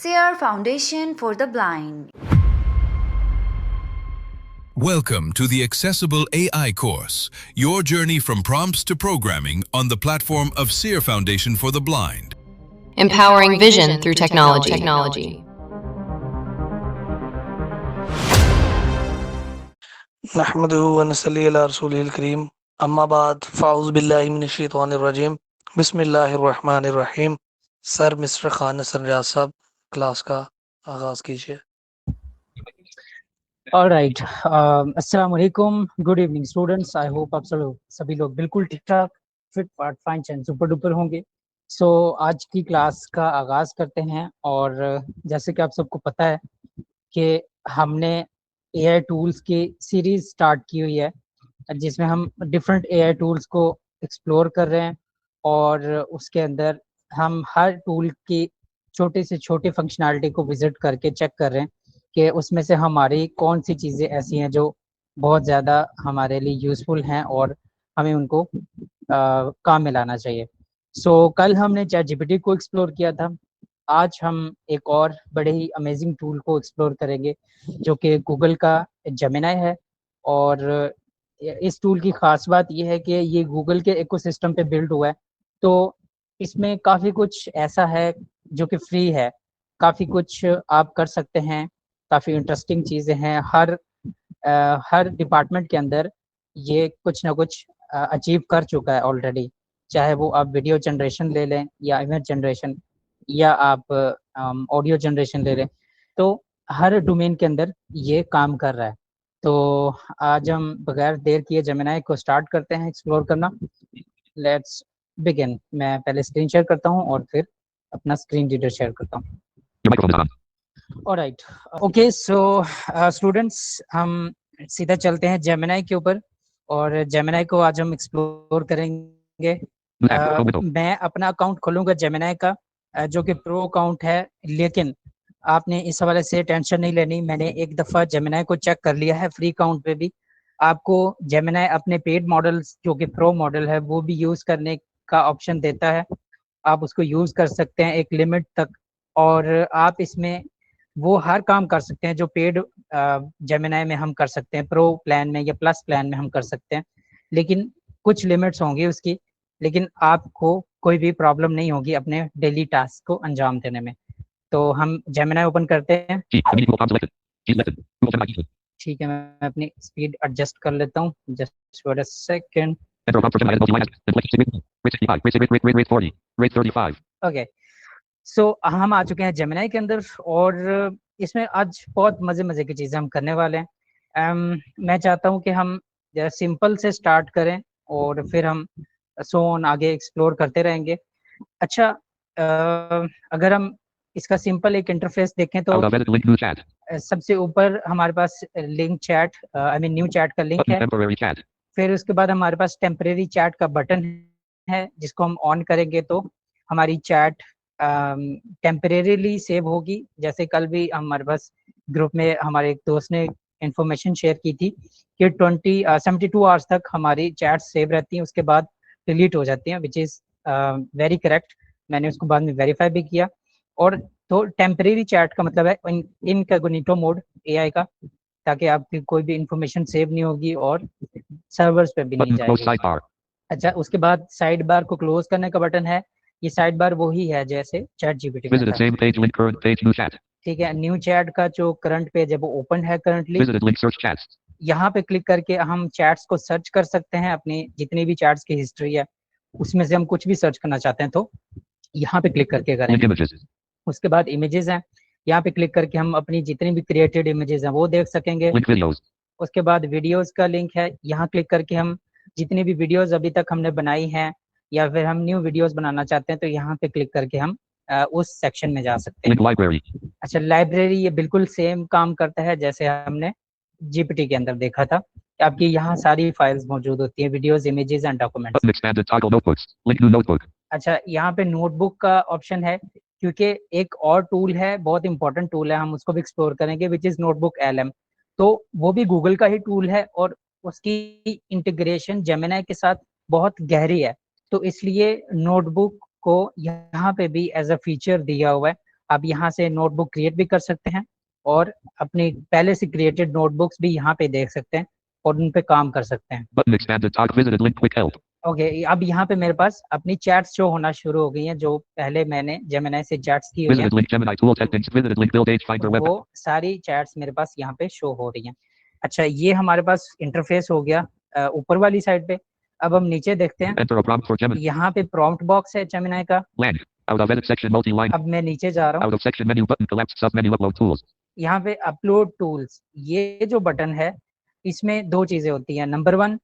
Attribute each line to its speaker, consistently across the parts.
Speaker 1: SEER Foundation for the Blind.
Speaker 2: Welcome to the Accessible AI course, your journey from prompts to programming on the platform of SEER Foundation for the Blind.
Speaker 3: Empowering vision through technology.
Speaker 4: नहमदुहु व नसल्ली अला रसूलिल करीम अम्मा बाद फ़ाउज़ बिल्लाहि मिनश शैतानिर रजीम बिस्मिल्लाहिर रहमानिर रहीम। Sir mister Khan नसर रियाज साहब class का आगाज़ कीजिए।
Speaker 5: Alright, अस्सलाम वालेकुम, good evening students. I hope आप सभी लोग बिल्कुल ठीक ठाक, फिट फाट फाइन चैन सुपर डुपर होंगे। सो आज की क्लास का आगाज़ करते हैं। और जैसे कि आप सबको पता है कि हमने एआई टूल्स की सीरीज स्टार्ट की हुई है, जिसमें हम डिफरेंट एआई टूल्स को एक्सप्लोर कर रहे हैं और उसके अंदर हम हर टूल की छोटे से छोटे फंक्शनैलिटी को विजिट करके चेक कर रहे हैं कि उसमें से हमारी कौन सी चीज़ें ऐसी हैं जो बहुत ज़्यादा हमारे लिए यूज़फुल हैं और हमें उनको काम में लाना चाहिए। सो कल हमने चैट जीपीटी को एक्सप्लोर किया था। आज हम एक और बड़े ही अमेजिंग टूल को एक्सप्लोर करेंगे जो कि गूगल का जेमिनाई है। और इस टूल की ख़ास बात यह है कि ये गूगल के इकोसिस्टम पे बिल्ड हुआ है, तो इसमें काफ़ी कुछ ऐसा है जो कि फ्री है, काफ़ी कुछ आप कर सकते हैं, काफ़ी इंटरेस्टिंग चीज़ें हैं। हर डिपार्टमेंट के अंदर ये कुछ ना कुछ अचीव कर चुका है ऑलरेडी, चाहे वो आप वीडियो जनरेशन ले लें या इमेज जनरेशन या आप ऑडियो जनरेशन ले लें, तो हर डोमेन के अंदर ये काम कर रहा है। तो आज हम बगैर देर किए जेमिनाई को स्टार्ट करते हैं एक्सप्लोर करना। Let's begin. मैं पहले स्क्रीन शेयर करता हूं और फिर अपना स्क्रीन रीडर शेयर करता हूं। ऑलराइट, ओके, सो स्टूडेंट्स, हम सीधा चलते हैं जेमिनाई के ऊपर और जेमिनाई को आज हम एक्सप्लोर करेंगे। मैं अपना अकाउंट खोलूंगा जेमिनाई का, जो कि प्रो अकाउंट है, लेकिन आपने इस हवाले से टेंशन नहीं लेनी। मैंने एक दफ़ा जेमिनाई को चेक कर लिया है, फ्री अकाउंट पे भी आपको जेमिनाई अपने पेड मॉडल जो कि प्रो मॉडल है वो भी यूज़ करने का ऑप्शन देता है। आप उसको यूज़ कर सकते हैं एक लिमिट तक, और आप इसमें वो हर काम कर सकते हैं जो पेड जेमिनाई में हम कर सकते हैं, प्रो प्लान में या प्लस प्लान में हम कर सकते हैं, लेकिन कुछ लिमिट्स होंगी उसकी। लेकिन आपको कोई भी प्रॉब्लम नहीं होगी अपने डेली टास्क को अंजाम देने में। तो हम जेमिनाई ओपन करते हैं। ठीक है, मैं अपनी स्पीड एडजस्ट कर लेता हूँ, just for a second. Okay, so हम आ चुके हैं जेमिनाई के अंदर और इसमें आज बहुत मज़े की चीज़ें हम करने वाले हैं। मैं चाहता हूँ कि हम सिंपल से स्टार्ट करें और फिर हम सो ऑन आगे एक्सप्लोर करते रहेंगे। अच्छा, अगर हम इसका सिंपल एक इंटरफेस देखें तो सबसे ऊपर हमारे पास link chat, I mean new chat का लिंक है। फिर उसके बाद हमारे पास टेम्परेरी चैट का बटन है, जिसको हम ऑन करेंगे तो हमारी चैट टेम्परेरीली सेव होगी। जैसे कल भी हमारे पास ग्रुप में हमारे एक दोस्त ने इंफॉर्मेशन शेयर की थी कि 72 आवर्स तक हमारी चैट सेव रहती हैं, उसके बाद डिलीट हो जाती हैं, विच इज़ वेरी करेक्ट। मैंने उसको बाद में वेरीफाई भी किया। और तो टेम्परेरी चैट का मतलब है इनकॉग्निटो मोड एआई का, ताकि आपकी कोई भी इंफॉर्मेशन सेव नहीं होगी और सर्वर्स पे भी नहीं जाएगी। अच्छा, उसके बाद साइड बार को क्लोज करने का बटन है। ये साइड बार वही है जैसे चैट जीपीटी में था। ठीक है, न्यू चैट का जो करंट पेज है वो ओपन है करंटली। यहाँ पे क्लिक करके हम चैट्स को सर्च कर सकते हैं, अपनी जितनी भी चैट्स की हिस्ट्री है उसमें से हम कुछ भी सर्च करना चाहते हैं तो यहाँ पे क्लिक करके करेंगे। उसके बाद इमेजेस हैं, यहाँ पे क्लिक करके हम अपनी जितनी भी क्रिएटेड इमेजेस हैं वो देख सकेंगे। उसके बाद वीडियोस का लिंक है, यहाँ क्लिक करके हम जितनी भी वीडियोस अभी तक हमने बनाई हैं या फिर हम न्यू वीडियोस बनाना चाहते हैं तो यहाँ पे क्लिक करके हम उस सेक्शन में जा सकते हैं। अच्छा, लाइब्रेरी ये बिल्कुल सेम काम करता है जैसे हमने जीपीटी के अंदर देखा था। आपकी यहाँ सारी फाइल्स मौजूद होती हैं, वीडियोस, इमेजेस एंड डॉक्यूमेंट्स। अच्छा, यहाँ पे नोटबुक का ऑप्शन है, क्योंकि एक और टूल है, बहुत इंपॉर्टेंट टूल है, हम उसको भी एक्सप्लोर करेंगे, विच इज़ नोटबुक LM। तो वो भी गूगल का ही टूल है और उसकी इंटीग्रेशन जेमिनाई के साथ बहुत गहरी है, तो इसलिए नोटबुक को यहाँ पे भी एज अ फीचर दिया हुआ है। आप यहाँ से नोटबुक क्रिएट भी कर सकते हैं और अपनी पहले से क्रिएटेड नोटबुक्स भी यहाँ पे देख सकते हैं और उन पे काम कर सकते हैं।
Speaker 6: Button expanded. Talk visited link quick help.
Speaker 5: Okay, अब यहाँ पे मेरे पास अपनी चैट्स शो होना शुरू हो गई हैं, जो पहले मैंने जेमिनी से चैट्स की हुई हैं,
Speaker 6: Visited link Gemini tool settings. Visited link build age finder web.
Speaker 5: वो सारी चैट्स मेरे पास यहाँ पे शो हो रही हैं। अच्छा, ये हमारे पास इंटरफेस हो गया ऊपर वाली साइड पे। अब हम नीचे देखते हैं,
Speaker 6: Enter a prompt for Gemini.
Speaker 5: यहाँ पे प्रॉम्प्ट बॉक्स है जेमिनी का।
Speaker 6: Land. Out of edit section multi-line.
Speaker 5: अब मैं नीचे जा रहा हूँ,
Speaker 6: Out of section menu button collapsed sub menu upload tools.
Speaker 5: यहाँ पे अपलोड टूल्स, ये जो बटन है इसमें दो चीजें होती हैं। नंबर 1,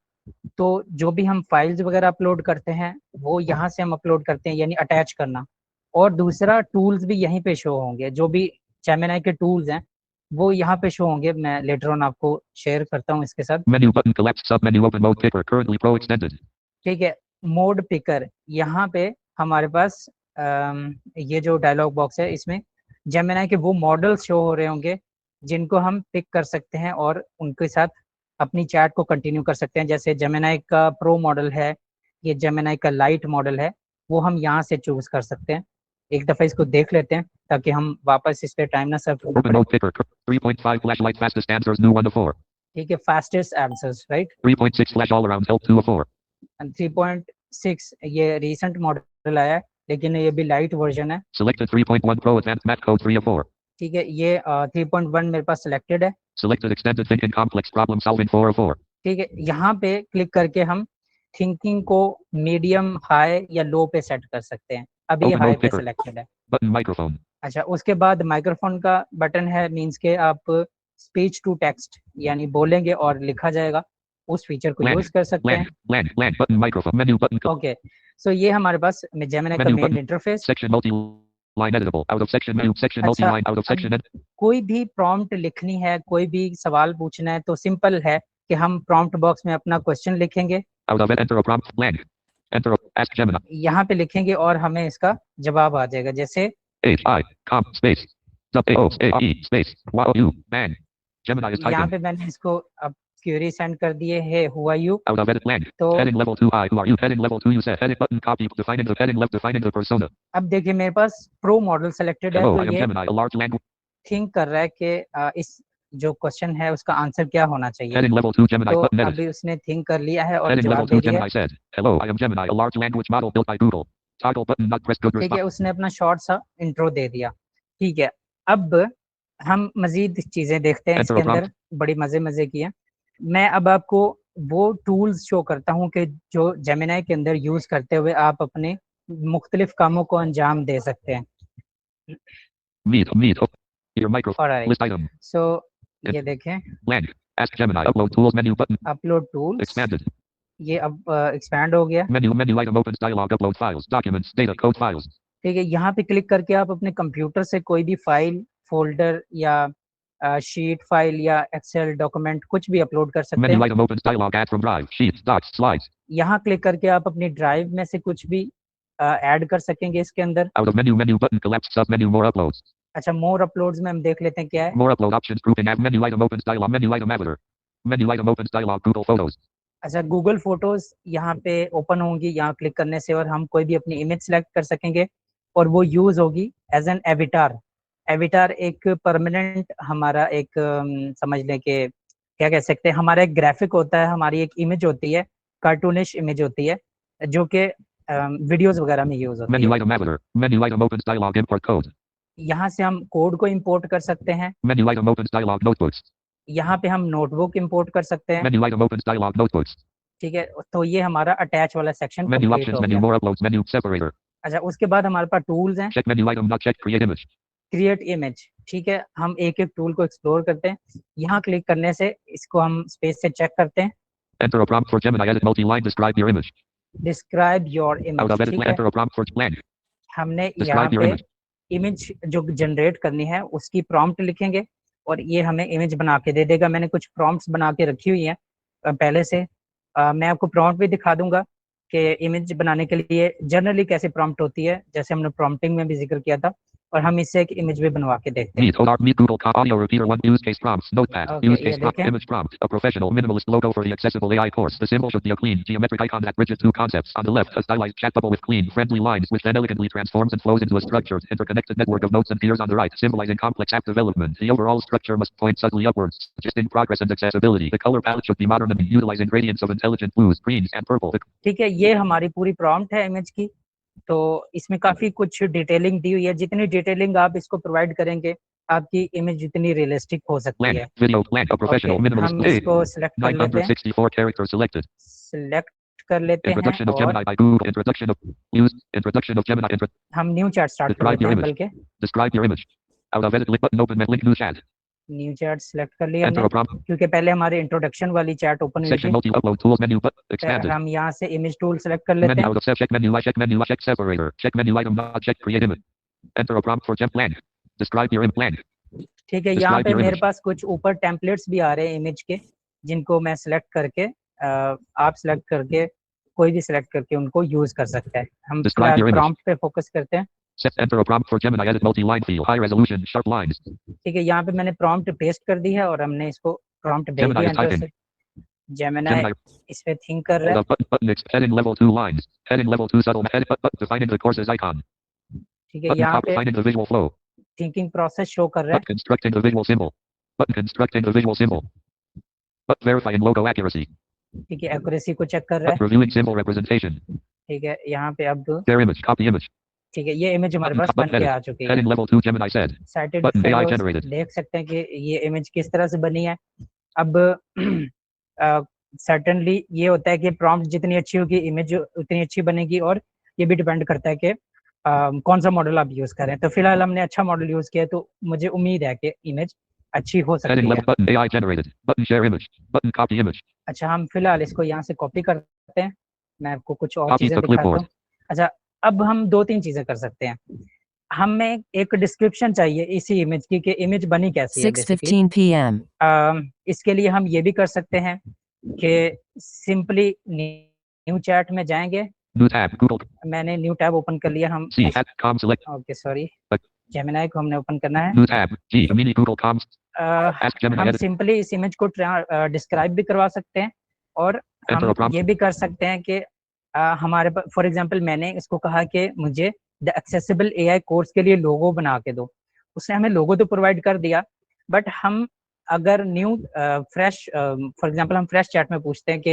Speaker 5: तो जो भी हम फाइल्स वगैरह अपलोड करते हैं वो यहाँ से हम अपलोड करते हैं, यानी अटैच करना। और दूसरा, टूल्स भी यहीं पे शो होंगे, जो भी जेमिनी के टूल्स हैं वो यहाँ पे शो होंगे। मैं लेटर ऑन आपको शेयर करता हूँ इसके साथ।
Speaker 6: Menu button collapsed sub menu open mode picker currently pro extended.
Speaker 5: ठीक है, मोड पिकर, यहाँ पे हमारे पास ये जो डायलॉग बॉक्स है इसमें जेमिनी के वो मॉडल्स शो हो रहे होंगे जिनको हम पिक कर सकते हैं और उनके साथ अपनी चैट को कंटिन्यू कर सकते हैं। जैसे जेमिनी का प्रो मॉडल है, ये जेमिनी का लाइट मॉडल है, वो हम यहाँ से चूज कर सकते हैं। एक दफा इसको देख लेते हैं ताकि हम वापस इस पे टाइम ना सर्व करना
Speaker 6: Open
Speaker 5: पड़े।
Speaker 6: mode picker 3.5 flashlight fastest answers new 1 to 4.
Speaker 5: ठीक है, fastest answers, right.
Speaker 6: 3.6 flash all around help 2 of 4.
Speaker 5: 3.6 ये रिसेंट मॉडल आया है, लेकिन ये भी लाइट वर्जन है।
Speaker 6: Selected 3.1 pro advanced math code 3 of 4.
Speaker 5: ठीक है, ये 3.1 मेरे पास सिलेक्टेड है।
Speaker 6: Selected extended thinking complex problem solving 4 of 4.
Speaker 5: ठीक है, यहाँ पे क्लिक करके हम थिंकिंग को मीडियम, हाई या लो पे सेट कर सकते हैं। अभी
Speaker 6: Open
Speaker 5: हाई
Speaker 6: mode
Speaker 5: पे
Speaker 6: picker.
Speaker 5: सिलेक्टेड है।
Speaker 6: Button microphone.
Speaker 5: अच्छा, उसके बाद माइक्रोफोन का बटन है, मींस के आप स्पीच टू टेक्स्ट यानी बोलेंगे और लिखा जाएगा, उस फीचर को
Speaker 6: Land.
Speaker 5: यूज कर सकते हैं।
Speaker 6: Land button microphone menu button
Speaker 5: okay, so ये हमारे पास जेमिनी का
Speaker 6: Menu
Speaker 5: main
Speaker 6: button.
Speaker 5: Interface.
Speaker 6: section multi-line editable out of section menu section
Speaker 5: अच्छा,
Speaker 6: multi-line out of section edit.
Speaker 5: कोई भी प्रॉम्प्ट लिखनी है, कोई भी सवाल पूछना है तो सिंपल है कि हम प्रॉम्प्ट बॉक्स में अपना क्वेश्चन लिखेंगे,
Speaker 6: Out of it enter a prompt land. Enter a ask Gemini.
Speaker 5: यहाँ पे लिखेंगे और हमें इसका जवाब आ जाएगा। जैसे
Speaker 6: H I com space sub A O A E space Y O U man. Gemini is
Speaker 5: यहाँ
Speaker 6: typing.
Speaker 5: पे मैंने इसको अब क्वेरी सेंड कर दिए है, who are you.
Speaker 6: Out of edit land.
Speaker 5: तो
Speaker 6: Heading level 2 I. Who are you? Heading level 2 you said. Edit button copy. Defining the heading left. Defining the persona.
Speaker 5: अब देखिए मेरे पास प्रो मॉडल सेलेक्टेड है,
Speaker 6: Hello,
Speaker 5: तो
Speaker 6: I am
Speaker 5: ये
Speaker 6: Gemini. A large language.
Speaker 5: Think कर रहा है कि इस जो क्वेश्चन है उसका आंसर क्या होना चाहिए।
Speaker 6: Heading level 2 Gemini
Speaker 5: तो
Speaker 6: button edit.
Speaker 5: अभी उसने थिंक कर लिया है और
Speaker 6: Heading level
Speaker 5: जवाब
Speaker 6: 2
Speaker 5: दे दिया है।
Speaker 6: Gemini said. Hello, I am Gemini. A large language model built by Google. Toggle button not pressed. Good
Speaker 5: ठीक है,
Speaker 6: response.
Speaker 5: उसने अपना शॉर्ट सा इंट्रो दे दिया। ठीक है, अब हम मजीद चीजें देखते हैं
Speaker 6: Enter
Speaker 5: इसके
Speaker 6: a prompt.
Speaker 5: अंदर, बड़ी मजे की हैं। मैं अब आपको वो टूल्स शो करता हूँ कि जो जेमिनी के अंदर यूज करते हुए आप अपने मुख्तलिफ कामों को अंजाम दे सकते हैं।
Speaker 6: Meet. Oh, your microphone.
Speaker 5: Alright.
Speaker 6: List item.
Speaker 5: सो ये देखें,
Speaker 6: Land. Ask Gemini. Upload tools menu button.
Speaker 5: Upload tools,
Speaker 6: Expanded.
Speaker 5: ये अब एक्सपैंड हो गया।
Speaker 6: Menu item opens dialog. Upload files. Documents. Data. Code files.
Speaker 5: ठीक है, यहाँ पे क्लिक करके आप अपने कंप्यूटर से कोई भी फाइल, फोल्डर या शीट फाइल या एक्सेल डॉक्यूमेंट कुछ भी अपलोड कर सकते
Speaker 6: Menu
Speaker 5: हैं।
Speaker 6: item opens dialog. Add from drive. Sheets. Docs. Slides.
Speaker 5: यहाँ क्लिक करके आप अपनी ड्राइव में से कुछ भी ऐड कर सकेंगे इसके अंदर।
Speaker 6: Out of menu button collapsed sub menu more uploads.
Speaker 5: अच्छा, मोर अपलोड्स में हम देख लेते हैं क्या है।
Speaker 6: More upload options grouping add menu item opens dialog menu item editor. Menu item opens dialog Google Photos.
Speaker 5: अच्छा, गूगल फोटोज यहाँ पे ओपन होंगी, यहाँ क्लिक करने से, और हम कोई भी अपनी इमेज सेलेक्ट कर सकेंगे और वो यूज होगी एज एन एविटार। एविटार एक परमानेंट हमारा एक समझ लें कि क्या कह सकते हैं, हमारा एक ग्राफिक होता है, हमारी एक इमेज होती है, कार्टूनिश इमेज होती है, जो कि वीडियोस वगैरह में यूज होती
Speaker 6: Menu
Speaker 5: है।
Speaker 6: item editor. Menu item opens dialog import code.
Speaker 5: यहाँ से हम कोड को इंपोर्ट कर सकते हैं।
Speaker 6: Menu item opens dialog notebooks.
Speaker 5: यहाँ पे हम नोटबुक इंपोर्ट कर सकते हैं।
Speaker 6: Menu item opens dialog notebooks.
Speaker 5: ठीक है, तो ये हमारा अटैच वाला सेक्शन
Speaker 6: Menu
Speaker 5: कंप्लीट
Speaker 6: options
Speaker 5: हो
Speaker 6: menu
Speaker 5: गया।
Speaker 6: more uploads menu separator.
Speaker 5: अच्छा, उसके बाद हमारे पास टूल्स हैं।
Speaker 6: Check menu item not checked create image.
Speaker 5: Create image. ठीक है, हम एक एक टूल को एक्सप्लोर करते हैं। यहाँ क्लिक करने से इसको हम स्पेस से चेक करते हैं।
Speaker 6: Enter a prompt for Gemini edit multi-line describe your image.
Speaker 5: Describe your
Speaker 6: Out
Speaker 5: image.
Speaker 6: of edit
Speaker 5: ठीक है,
Speaker 6: enter a prompt for land.
Speaker 5: हमने यहाँ
Speaker 6: Describe your
Speaker 5: पे
Speaker 6: image.
Speaker 5: इमेज जो जनरेट करनी है उसकी प्रॉम्प्ट लिखेंगे और ये हमें इमेज बना के दे देगा। मैंने कुछ प्रॉम्प्ट्स बना के रखी हुई हैं पहले से। मैं आपको प्रॉम्प्ट भी दिखा दूंगा कि इमेज बनाने के लिए जनरली कैसे प्रॉम्प्ट होती है, जैसे हमने प्रॉम्प्टिंग में भी जिक्र किया था। और हम इससे एक इमेज भी बनवा के देखते हैं।
Speaker 6: Meet OR Meet Google Audio Repeater 1 Use Case Prompts Notepad
Speaker 5: Okay,
Speaker 6: Use
Speaker 5: ये
Speaker 6: Case Prompt
Speaker 5: देखें।
Speaker 6: Image Prompt A professional minimalist logo for the accessible AI course. The symbol should be a clean geometric icon that bridges two concepts. On the left, a stylized chat bubble with clean, friendly lines which then elegantly transforms and flows into a structured, interconnected network of notes and tiers on the right, symbolizing complex app development. The overall structure must point subtly upwards, just in progress and accessibility. The color palette should be modern and utilizing gradients of intelligent blues, greens, and purple.
Speaker 5: ठीक है, ये हमारी पूरी prompt है image की। तो इसमें काफी कुछ डिटेलिंग दी हुई है। जितनी डिटेलिंग आप इसको प्रोवाइड करेंगे, आपकी इमेज जितनी रियलिस्टिक हो सकती
Speaker 6: Blank
Speaker 5: है।
Speaker 6: video blank a professional
Speaker 5: Okay,
Speaker 6: minimalist
Speaker 5: हम इसको सिलेक्ट कर लेते हैं।
Speaker 6: 964 characters selected.
Speaker 5: सिलेक्ट कर लेते हैं
Speaker 6: Introduction of
Speaker 5: और
Speaker 6: Gemini by Google. Introduction of Gemini.
Speaker 5: हम न्यू चैट स्टार्ट कर
Speaker 6: Describe
Speaker 5: लेते
Speaker 6: your
Speaker 5: हैं।
Speaker 6: image.
Speaker 5: बल्कि
Speaker 6: Describe your image. Out of edit link button open link new chat.
Speaker 5: New chat select कर लिया
Speaker 6: Enter
Speaker 5: हमने,
Speaker 6: a prompt.
Speaker 5: क्योंकि पहले हमारे इंट्रोडक्शन वाली चैट ओपन हुई
Speaker 6: Section
Speaker 5: थी।
Speaker 6: multi upload tools menu but
Speaker 5: फिर
Speaker 6: expanded.
Speaker 5: हम यहाँ से इमेज टूल सिलेक्ट कर लेते
Speaker 6: Menu
Speaker 5: हैं।
Speaker 6: out of set check menu I check separator. Check menu item not check create image. Enter a prompt for gem blank. Describe your image blank.
Speaker 5: ठीक है, यहाँ
Speaker 6: Describe
Speaker 5: पे
Speaker 6: your
Speaker 5: मेरे
Speaker 6: image.
Speaker 5: पास कुछ ऊपर टेम्पलेट्स भी आ रहे हैं इमेज के, जिनको मैं सिलेक्ट करके आप सिलेक्ट करके कोई भी सिलेक्ट करके उनको यूज कर सकता है। हम
Speaker 6: Describe
Speaker 5: फिलहाल
Speaker 6: your image.
Speaker 5: प्रॉम्प्ट पे फोकस करते हैं।
Speaker 6: Set enter a prompt for Gemini edit multi-line field high resolution sharp lines.
Speaker 5: ठीक है, यहाँ पे मैंने प्रॉम्प्ट पेस्ट कर दी है और हमने इसको प्रॉम्प्ट भेज
Speaker 6: Gemini
Speaker 5: दिया
Speaker 6: is
Speaker 5: एंटर
Speaker 6: typing.
Speaker 5: से। जेमिनी
Speaker 6: Gemini
Speaker 5: इस पे थिंक कर रहा है।
Speaker 6: the button heading level 2 lines. Heading level 2 subtle edit but defining the courses icon.
Speaker 5: ठीक है,
Speaker 6: Button
Speaker 5: यहाँ पे
Speaker 6: defining the visual flow.
Speaker 5: Thinking process show कर रहा है।
Speaker 6: But constructing the visual symbol. Button constructing the visual symbol. But verifying logo accuracy.
Speaker 5: ठीक है, accuracy को चेक कर रहा
Speaker 6: But
Speaker 5: है।
Speaker 6: reviewing symbol representation.
Speaker 5: ठीक है, यहाँ पे अब
Speaker 6: Share image. Copy image.
Speaker 5: ठीक है, ये इमेज हमारे पास
Speaker 6: Button
Speaker 5: बन के आ चुकी है।
Speaker 6: Heading level 2 Gemini said.
Speaker 5: साइटेड
Speaker 6: Button AI
Speaker 5: फोटोज
Speaker 6: generated.
Speaker 5: देख सकते हैं कि ये इमेज किस तरह से बनी है। अब सर्टेनली ये होता है कि प्रॉम्प्ट जितनी अच्छी होगी इमेज उतनी अच्छी बनेगी, और ये भी डिपेंड करता है कि कौन सा मॉडल आप यूज करें। तो फिलहाल हमने अच्छा मॉडल यूज किया, तो मुझे उम्मीद है कि इमेज अच्छी हो
Speaker 6: Heading
Speaker 5: सकती है।
Speaker 6: level button AI generated. Button share image. Button copy image.
Speaker 5: अच्छा, हम फिलहाल इसको यहाँ से कॉपी करते हैं। मैं आपको कुछ और
Speaker 6: Copy
Speaker 5: चीजें
Speaker 6: to
Speaker 5: दिखाता
Speaker 6: clipboard.
Speaker 5: हूँ। अच्छा, अब हम 2-3 चीजें कर सकते हैं। हमें एक डिस्क्रिप्शन चाहिए इसी इमेज की कि इमेज बनी कैसी है बेसिकली।
Speaker 7: 6:15 p.m.
Speaker 5: इसके लिए हम ये भी कर सकते हैं कि सिंपली न्यू चैट में जाएंगे।
Speaker 6: New tab. Google.
Speaker 5: मैंने न्यू टैब ओपन कर लिया। हम
Speaker 6: C at com select.
Speaker 5: Okay sorry,
Speaker 6: But-
Speaker 5: Gemini को हमने ओपन करना है।
Speaker 6: New tab. G mini Google Coms. Ask Gemini
Speaker 5: हम
Speaker 6: edit.
Speaker 5: सिंपली इस इमेज को डिस्क्राइब भी करवा सकते हैं, और
Speaker 6: Enter a
Speaker 5: हम
Speaker 6: prompt.
Speaker 5: ये भी कर सकते हैं कि हमारे पास फॉर एग्जांपल मैंने इसको कहा कि मुझे द एक्सेसिबल एआई कोर्स के लिए लोगो बना के दो। उसने हमें लोगो तो प्रोवाइड कर दिया, बट हम अगर न्यू फ्रेश फॉर एग्जांपल हम फ्रेश चैट में पूछते हैं कि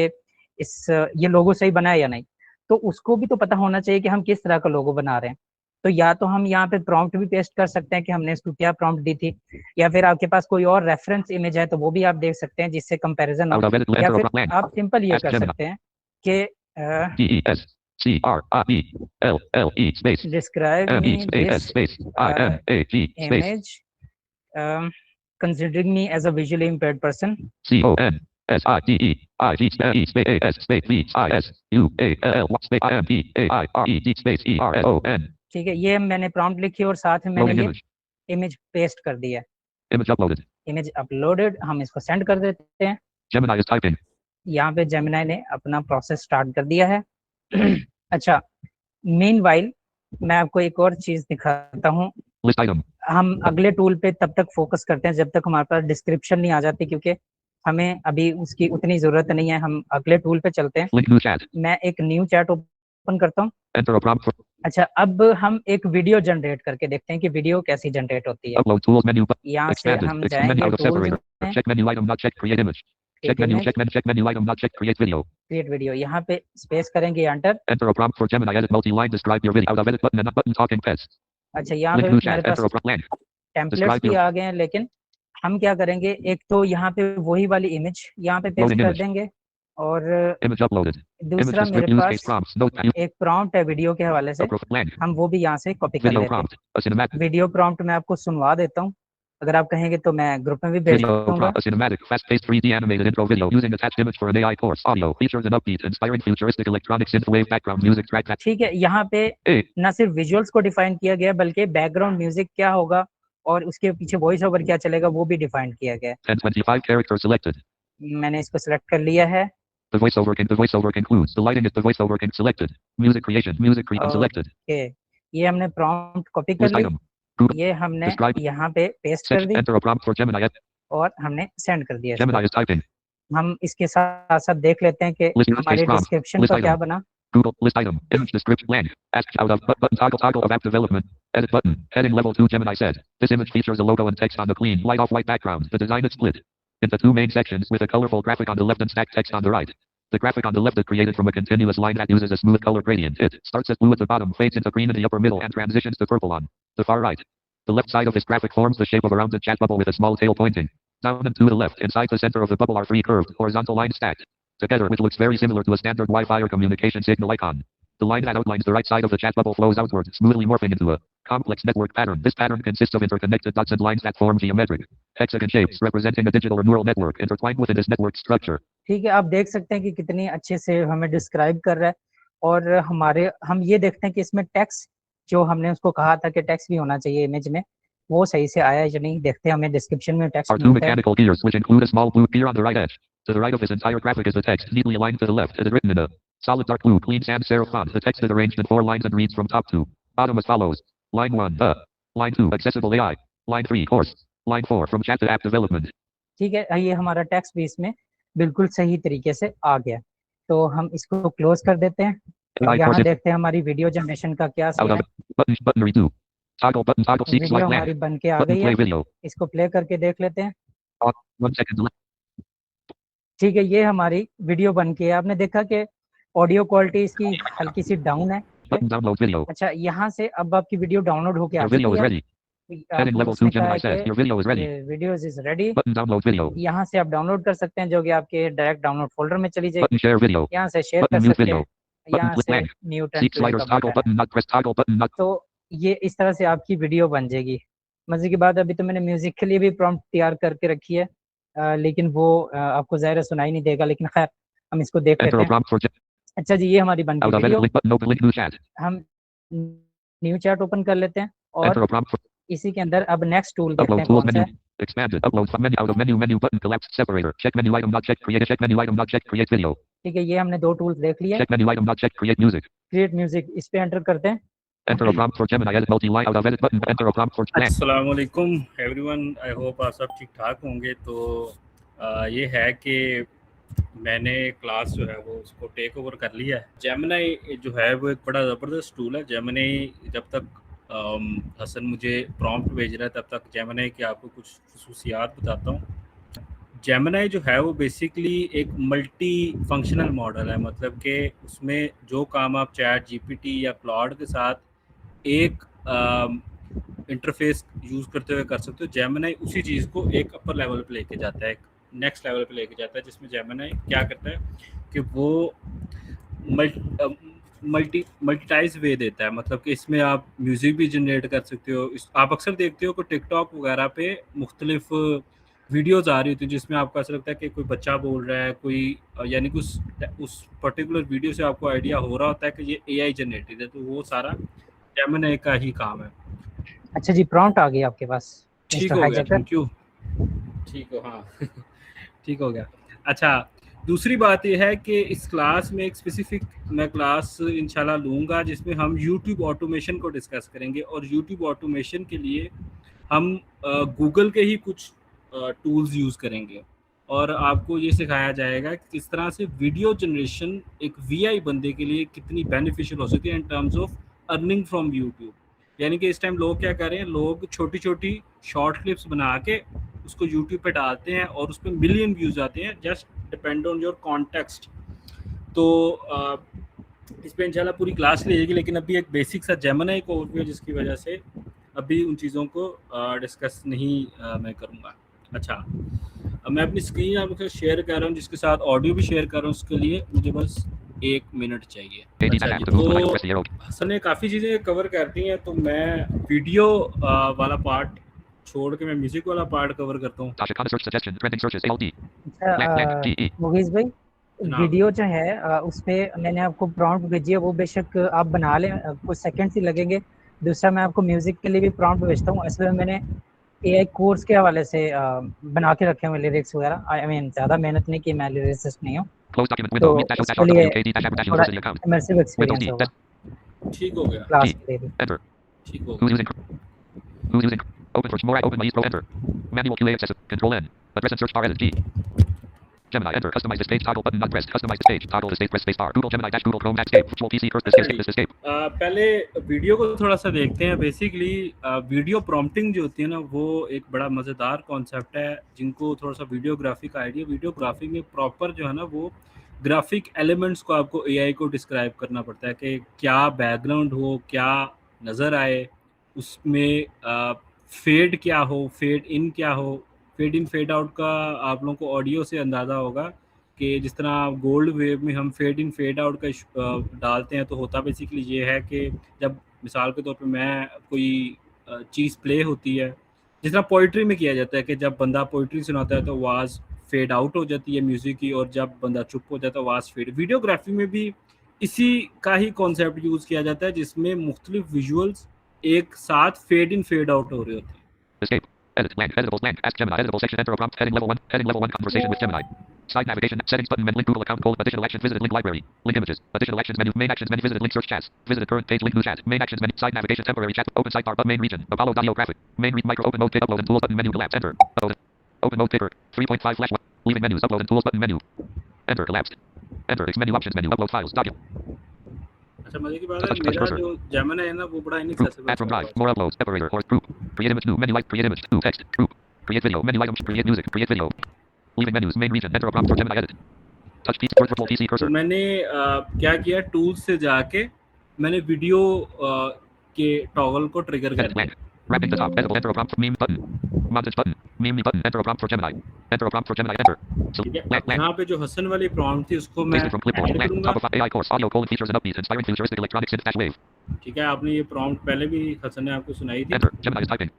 Speaker 5: ये लोगो सही बना है या नहीं, तो उसको भी तो पता होना चाहिए कि हम किस तरह का लोगो बना रहे हैं। तो या तो हम यहाँ पे प्रॉम्प्ट भी पेस्ट कर सकते हैं कि हमने इसको क्या प्रॉम्प्ट दी थी, या फिर आपके पास कोई और रेफरेंस इमेज है तो वो भी आप देख सकते हैं जिससे कंपैरिजन हो,
Speaker 6: Out of edit
Speaker 5: या
Speaker 6: enter a
Speaker 5: फिर
Speaker 6: blank.
Speaker 5: आप सिंपल ये
Speaker 6: Ask
Speaker 5: कर
Speaker 6: Gemini.
Speaker 5: सकते हैं कि
Speaker 6: D E S C R I E L L E space
Speaker 5: describe
Speaker 6: M E
Speaker 5: me
Speaker 6: space S
Speaker 5: this
Speaker 6: space I N A G space
Speaker 5: image considering me as a visually impaired person.
Speaker 6: C O N S I D E I G E space A S space V I S U A L L space I M P A I R E D space E R S O N.
Speaker 5: ठीक है, ये मैंने prompt लिखी और साथ में
Speaker 6: Loading
Speaker 5: मैंने ये
Speaker 6: image.
Speaker 5: इमेज पेस्ट कर दी है।
Speaker 6: Image uploaded.
Speaker 5: इमेज अपलोडेड, हम इसको सेंड कर देते हैं।
Speaker 6: Gemini is typing.
Speaker 5: यहाँ पे जेमिनी ने अपना प्रोसेस स्टार्ट कर दिया है। अच्छा, मीनवाइल मैं आपको एक और चीज दिखाता हूँ।
Speaker 6: List item.
Speaker 5: हम अगले टूल पे तब तक फोकस करते हैं जब तक हमारे पास डिस्क्रिप्शन नहीं आ जाती, क्योंकि हमें अभी उसकी उतनी जरूरत नहीं है। हम अगले टूल पे चलते हैं।
Speaker 6: Link new chat.
Speaker 5: मैं एक न्यू चैट ओपन करता हूँ।
Speaker 6: Enter a prompt for
Speaker 5: अच्छा, अब हम एक वीडियो जनरेट करके देखते हैं कि वीडियो कैसी जनरेट होती है।
Speaker 6: upload tools menu but
Speaker 5: यहाँ से
Speaker 6: expanded.
Speaker 5: हम
Speaker 6: Expand menu
Speaker 5: जाएंगे
Speaker 6: out of
Speaker 5: टूल्स
Speaker 6: separator.
Speaker 5: में,
Speaker 6: Check menu item not check create image. Check menu check menu item not check create video.
Speaker 5: Create video, यहाँ पे स्पेस करेंगे enter.
Speaker 6: Enter a prompt for Gemini edit multi-line describe your video out of edit button and up button talking pets.
Speaker 5: अच्छा, यहाँ
Speaker 6: Link
Speaker 5: पे
Speaker 6: new
Speaker 5: मेरे
Speaker 6: chat. Enter
Speaker 5: pass
Speaker 6: a prompt blank.
Speaker 5: Templates
Speaker 6: describe
Speaker 5: भी
Speaker 6: your-
Speaker 5: आ गए हैं, लेकिन हम क्या करेंगे, एक तो यहाँ पे वही वाली इमेज यहाँ पे पेस्ट
Speaker 6: Loading
Speaker 5: कर
Speaker 6: image.
Speaker 5: देंगे, और
Speaker 6: Image uploaded. Image
Speaker 5: दूसरा
Speaker 6: descript
Speaker 5: मेरे
Speaker 6: use case
Speaker 5: pass
Speaker 6: prompts. Note you
Speaker 5: एक प्रॉम्प्ट है वीडियो के हवाले से,
Speaker 6: a prompt blank.
Speaker 5: हम वो भी यहाँ से कॉपी कर
Speaker 6: Video
Speaker 5: लेते हैं।
Speaker 6: prompt. A cinematic
Speaker 5: video prompt मैं आपको सुनवा देता हूँ, अगर आप कहेंगे तो मैं ग्रुप में भी भेज
Speaker 6: video
Speaker 5: दूंगा।
Speaker 6: prompt. A cinematic fast-paced 3D animated intro video using attached image for an AI course. Audio features an upbeat, inspiring futuristic electronic synthwave background music track that
Speaker 5: ठीक है, यहाँ पे
Speaker 6: A
Speaker 5: न सिर्फ विजुअल्स को डिफाइन किया गया, बल्कि बैकग्राउंड म्यूजिक क्या होगा और उसके पीछे वॉइस ओवर क्या चलेगा वो भी डिफाइन किया गया है।
Speaker 6: 1025 characters selected.
Speaker 5: मैंने इसको सिलेक्ट कर लिया है।
Speaker 6: The voiceover concludes. The lighting is the voiceover selected. Music creation. Music creation selected.
Speaker 5: Okay, ये हमने प्रॉम्प्ट कॉपी कर
Speaker 6: List
Speaker 5: ली।
Speaker 6: item. Google.
Speaker 5: ये हमने
Speaker 6: Describe.
Speaker 5: यहाँ पे पेस्ट कर
Speaker 6: Section.
Speaker 5: The
Speaker 6: Enter a prompt for Gemini.
Speaker 5: और हमने सेंड कर दिया
Speaker 6: Gemini
Speaker 5: इसको।
Speaker 6: is typing.
Speaker 5: हम इसके साथ साथ देख लेते हैं कि
Speaker 6: List use
Speaker 5: हमारे
Speaker 6: case prompt.
Speaker 5: डिस्क्रिप्शन
Speaker 6: List
Speaker 5: का क्या
Speaker 6: item.
Speaker 5: बना।
Speaker 6: Google list item. Image description blank. Ask out of button toggle of app development. Edit button. Heading level 2 Gemini said. This image features a logo and text on the clean light off white background. The design is split into two main sections with a colorful graphic on the left and stacked text on the right. The graphic on the left is created from a continuous line that uses a smooth color gradient. It starts as blue at the bottom, fades into green in the upper middle, and transitions to purple on the far right. The left side of this graphic forms the shape of a rounded chat bubble with a small tail pointing down and to the left. Inside the center of the bubble are three curved horizontal lines stacked together, which looks very similar to a standard Wi-Fi or communication signal icon. The line that outlines the right side of the chat bubble flows outward, smoothly morphing into a complex network pattern. This pattern consists of interconnected dots and lines that form geometric hexagon shapes representing a digital or neural network intertwined within this network structure.
Speaker 5: ठीक है, आप देख सकते हैं कि कितनी अच्छे से हमें डिस्क्राइब कर रहा है। और हम ये देखते हैं कि इसमें टेक्स्ट जो हमने उसको कहा था कि टेक्स्ट भी होना चाहिए इमेज में, वो सही से आया या नहीं। देखते हैं, हमें डिस्क्रिप्शन में टेक्स्ट
Speaker 6: Are two
Speaker 5: मिलता है।
Speaker 6: mechanical gears which include a small blue gear on the right edge. To the right of this entire graphic is the text, neatly aligned to the left. It is written in a solid dark blue, clean sans serif font. The text is arranged in 4 lines and reads from top to bottom as follows. Line 1, Line 2, accessible AI. Line 3, course. Line 4, from chat to app development.
Speaker 5: ठीक है, ये हमारा text भी इसमें बिल्कुल सही तरीके से आ गया। तो हम इसको क्लोज कर देते हैं।
Speaker 6: AI
Speaker 5: यहाँ
Speaker 6: course.
Speaker 5: देखते हैं हमारी वीडियो जनरेशन का क्या
Speaker 6: Out
Speaker 5: सीन
Speaker 6: of
Speaker 5: है।
Speaker 6: it. Button redo. Toggle button toggle seek
Speaker 5: video
Speaker 6: select
Speaker 5: हमारी
Speaker 6: blank.
Speaker 5: बन के आ
Speaker 6: Button
Speaker 5: गई
Speaker 6: play
Speaker 5: है,
Speaker 6: video.
Speaker 5: इसको प्ले करके देख लेते हैं।
Speaker 6: 1 second delay.
Speaker 5: ठीक है, ये हमारी वीडियो बन के है। आपने देखा कि ऑडियो क्वालिटी इसकी हल्की सी डाउन है।
Speaker 6: Button download video.
Speaker 5: अच्छा, यहाँ से अब आपकी वीडियो डाउनलोड होके आ
Speaker 6: Your video
Speaker 5: चुकी
Speaker 6: is
Speaker 5: है।
Speaker 6: ready. Heading level 2 Gemini says your video is ready.
Speaker 5: Videos is ready.
Speaker 6: Button download video.
Speaker 5: यहाँ से आप डाउनलोड कर सकते हैं, जो कि आपके डायरेक्ट डाउनलोड फोल्डर में चली जाएगी।
Speaker 6: Button share video.
Speaker 5: यहाँ से शेयर कर
Speaker 6: Button mute
Speaker 5: सकते
Speaker 6: video.
Speaker 5: हैं।
Speaker 6: Button
Speaker 5: यहाँ
Speaker 6: click
Speaker 5: से
Speaker 6: blank.
Speaker 5: Mute
Speaker 6: Seek
Speaker 5: and play
Speaker 6: sliders
Speaker 5: का
Speaker 6: toggle
Speaker 5: बटन है।
Speaker 6: button not press toggle button not.
Speaker 5: तो ये इस तरह से आपकी वीडियो बन जाएगी। मजे की बात, अभी तो मैंने म्यूजिक के लिए भी प्रॉम्प्ट तैयार करके रखी है, लेकिन वो आपको ज़ाहिर है सुनाई नहीं देगा, लेकिन खैर हम इसको देख लेते
Speaker 6: Enter a
Speaker 5: हैं।
Speaker 6: prompt for
Speaker 5: अच्छा जी, ये हमारी बन
Speaker 6: out
Speaker 5: गई
Speaker 6: of edit
Speaker 5: video.
Speaker 6: link button open link new chat.
Speaker 5: हम न्यू चैट ओपन कर लेते हैं
Speaker 6: Enter
Speaker 5: और
Speaker 6: a prompt for
Speaker 5: इसी के अंदर अब नेक्स्ट टूल देखते
Speaker 6: upload
Speaker 5: हैं
Speaker 6: tools
Speaker 5: कौन सा
Speaker 6: menu.
Speaker 5: है।
Speaker 6: Expanded upload from menu out of menu button collapsed separator. Check menu item not check create check menu item not check create video.
Speaker 5: ठीक है, ये हमने 2 टूल्स देख लिए।
Speaker 6: Check menu item not check create music.
Speaker 5: Create music, इस पे enter करते हैं।
Speaker 6: Enter a prompt for Gemini edit multi-line out of edit button. Enter a prompt for blank.
Speaker 7: अस्सलाम वालेकुम एवरीवन, आई होप आप सब ठीक ठाक होंगे। तो ये है कि मैंने क्लास जो है वो उसको टेक ओवर कर लिया है। जेमिनी जो है वो एक बड़ा ज़बरदस्त टूल है। जेमिनी जब तक हसन मुझे प्रॉम्प्ट भेज रहा है तब तक जेमिनी की आपको कुछ खसूसियात बताता हूँ। जेमिनी जो है वो बेसिकली एक मल्टी फंक्शनल मॉडल है, मतलब कि उसमें जो काम आप चैट जीपीटी या क्लाउड के साथ एक इंटरफेस यूज़ करते हुए कर सकते हो, जेमिनी उसी चीज़ को एक अपर लेवल पे लेके जाता है, एक नेक्स्ट लेवल पे लेके जाता है, जिसमें जेमिनी क्या करता है कि वो मल्टीटाइज वे देता है। मतलब कि इसमें आप म्यूज़िक भी जनरेट कर सकते हो। आप अक्सर देखते हो कि टिकटॉक वगैरह पे मुख्तलिफ वीडियोज़ आ रही होती है जिसमें आपको ऐसा लगता है कि कोई बच्चा बोल रहा है, कोई यानी कि उस पर्टिकुलर वीडियो से आपको आइडिया हो रहा होता है कि ये AI जनरेटेड है, तो वो सारा जेमिनी का ही काम है।
Speaker 5: अच्छा जी, प्रॉम्प्ट आ गई आपके पास।
Speaker 7: ठीक हो गया, थैंक यू। ठीक हो, हाँ ठीक हो गया। अच्छा, दूसरी बात ये है कि इस क्लास में एक स्पेसिफिक मैं क्लास इंशाल्लाह लूँगा जिसमें हम यूट्यूब ऑटोमेशन को डिस्कस करेंगे, और यूट्यूब ऑटोमेशन के लिए हम गूगल के ही कुछ टूल्स यूज़ करेंगे, और आपको ये सिखाया जाएगा कि किस तरह से वीडियो जनरेशन एक VI बंदे के लिए कितनी बेनिफिशियल हो सकती है in terms of earning from YouTube. यानी कि इस टाइम लोग क्या कर रहे हैं, लोग छोटी छोटी शॉर्ट क्लिप्स बना के उसको यूट्यूब पे डालते हैं और उस पर मिलियन व्यूज़ आते हैं, just depend on your context. तो इस पर इंशाल्लाह पूरी क्लास ली जाएगी, लेकिन अभी एक बेसिक सा जेमिनी को ओवरव्यू, जिसकी वजह से अभी उन चीज़ों को डिस्कस नहीं मैं करूँगा। अच्छा, अब मैं अपनी स्क्रीन आपके शेयर कर रहा हूँ, जिसके साथ ऑडियो भी शेयर कर रहा हूँ। उसके लिए मुझे बस 1 मिनट चाहिए। अच्छा जी, तो हसन ने काफ़ी चीज़ें कवर कर दी हैं, तो मैं वीडियो वाला पार्ट छोड़ के मैं म्यूजिक वाला पार्ट कवर करता हूँ।
Speaker 5: मुगीज़ भाई, वीडियो जो है उस पर मैंने आपको प्रॉम्प्ट भेजी है, वो बेशक आप बना लें, कुछ सेकंड्स ही लगेंगे। दूसरा, मैं आपको म्यूजिक के लिए भी प्रॉम्प्ट भेजता हूँ। इसमें मैंने AI कोर्स के हवाले से बना के रखे हुए लिरिक्स वगैरह। आई मीन ज़्यादा मेहनत नहीं की, मैं लिरिसिस्ट नहीं हूँ, तो उसके लिए थोड़ा इमर्सिव एक्सपीरियंस होगा।
Speaker 7: ठीक हो गया,
Speaker 5: क्लास के लिए भी।
Speaker 7: ठीक हो गया।
Speaker 6: Who's using? Open for more. Open my Pro. Enter. Manual QA access. Control N. Address and search bar edit G. Gemini. Enter. Customize this page. Toggle button not pressed. Customize this page. Toggle this page. Press space bar. Google Gemini dash Google Chrome escape. Virtual PC curse escape. This escape.
Speaker 7: पहले video को थोड़ा सा देखते हैं। Basically video prompting जो होती है ना, वो एक बड़ा मज़ेदार कॉन्सेप्ट है। जिनको थोड़ा सा वीडियोग्राफी का आइडिया, वीडियोग्राफी में प्रॉपर जो है ना, वो ग्राफिक एलिमेंट्स को आपको एआई को डिस्क्राइब करना पड़ता है कि क्या बैकग्राउंड हो, क्या नज़र आए, उसमें फेड क्या हो, फेड इन क्या हो। फेड इन फेड आउट का आप लोगों को ऑडियो से अंदाज़ा होगा कि जिस तरह गोल्ड वेव में हम फेड इन फेड आउट का डालते हैं, तो होता बेसिकली ये है कि जब मिसाल के तौर पे मैं कोई चीज़ प्ले होती है, जिस तरह पोइट्री में किया जाता है कि जब बंदा पोइट्री सुनाता है तो आवाज़ फेड आउट हो जाती है म्यूज़िक की, और जब बंदा चुप हो जाता है आवाज़ फेड। वीडियोग्राफी में भी इसी का ही कॉन्सेप्ट यूज़ किया जाता है, जिसमें मुख्तलिफ विजुअल्स एक साथ फेड इन फेड आउट हो रहे होते हैं।
Speaker 6: Escape. Edit. Blank. Editable. Blank. Ask Gemini. Editable section. Enter a prompt. Heading level 1. Heading level 1. Conversation with Gemini. Side navigation. Settings button. Link Google account. Additional actions. Visited link library. Link images. Additional actions menu. Main actions menu. Visited link search chats. Visited current page. Link new chat. Main actions menu. Side navigation. Temporary chat. Open sidebar. But main region. Apollo audio graphic. Main read micro. Open mode. Upload and tools button menu. Collapsed. Enter. Upload. Open mode paper. 3.5 flash 1. Leaving menus. Upload and tools button menu. Enter. Collapsed. Enter. X menu. Options menu. Upload files. Document.
Speaker 7: अच्छा, मजे की बात है, मेरा जो Gemini है ना, वो बड़ा inaccessible
Speaker 6: Add from drive. More uploads. Separator. Or group. Create image. New menu. Like create image. New text. Group. Create video. Menu items. Create music. Create video. Leaving menus. Main region. Enter a prompt for Gemini edit. Touch PC. Virtual PC
Speaker 7: तो
Speaker 6: cursor.
Speaker 7: मैंने क्या किया, tools से जाके मैंने video के toggle को trigger कर
Speaker 6: Edit
Speaker 7: दिया।
Speaker 6: blank. Wrapping the top. Editable. Enter a prompt for meme button. Montage button. Meme button. Enter a prompt for Gemini. Enter a prompt for Gemini. Enter. So,
Speaker 7: ठीक है,
Speaker 6: blank. Blank.
Speaker 7: यहाँ पे जो हसन वाली prompt थी उसको मैं
Speaker 6: Pasted from clipboard.
Speaker 7: Add
Speaker 6: Blank.
Speaker 7: करूंगा।
Speaker 6: Top of AI course. Audio colon features and upbeat. Inspiring futuristic electronic synth dash wave.
Speaker 7: ठीक है, आपने ये प्रॉम्प्ट पहले भी हसन ने आपको सुनाई थी।
Speaker 6: Enter. Gemini is typing.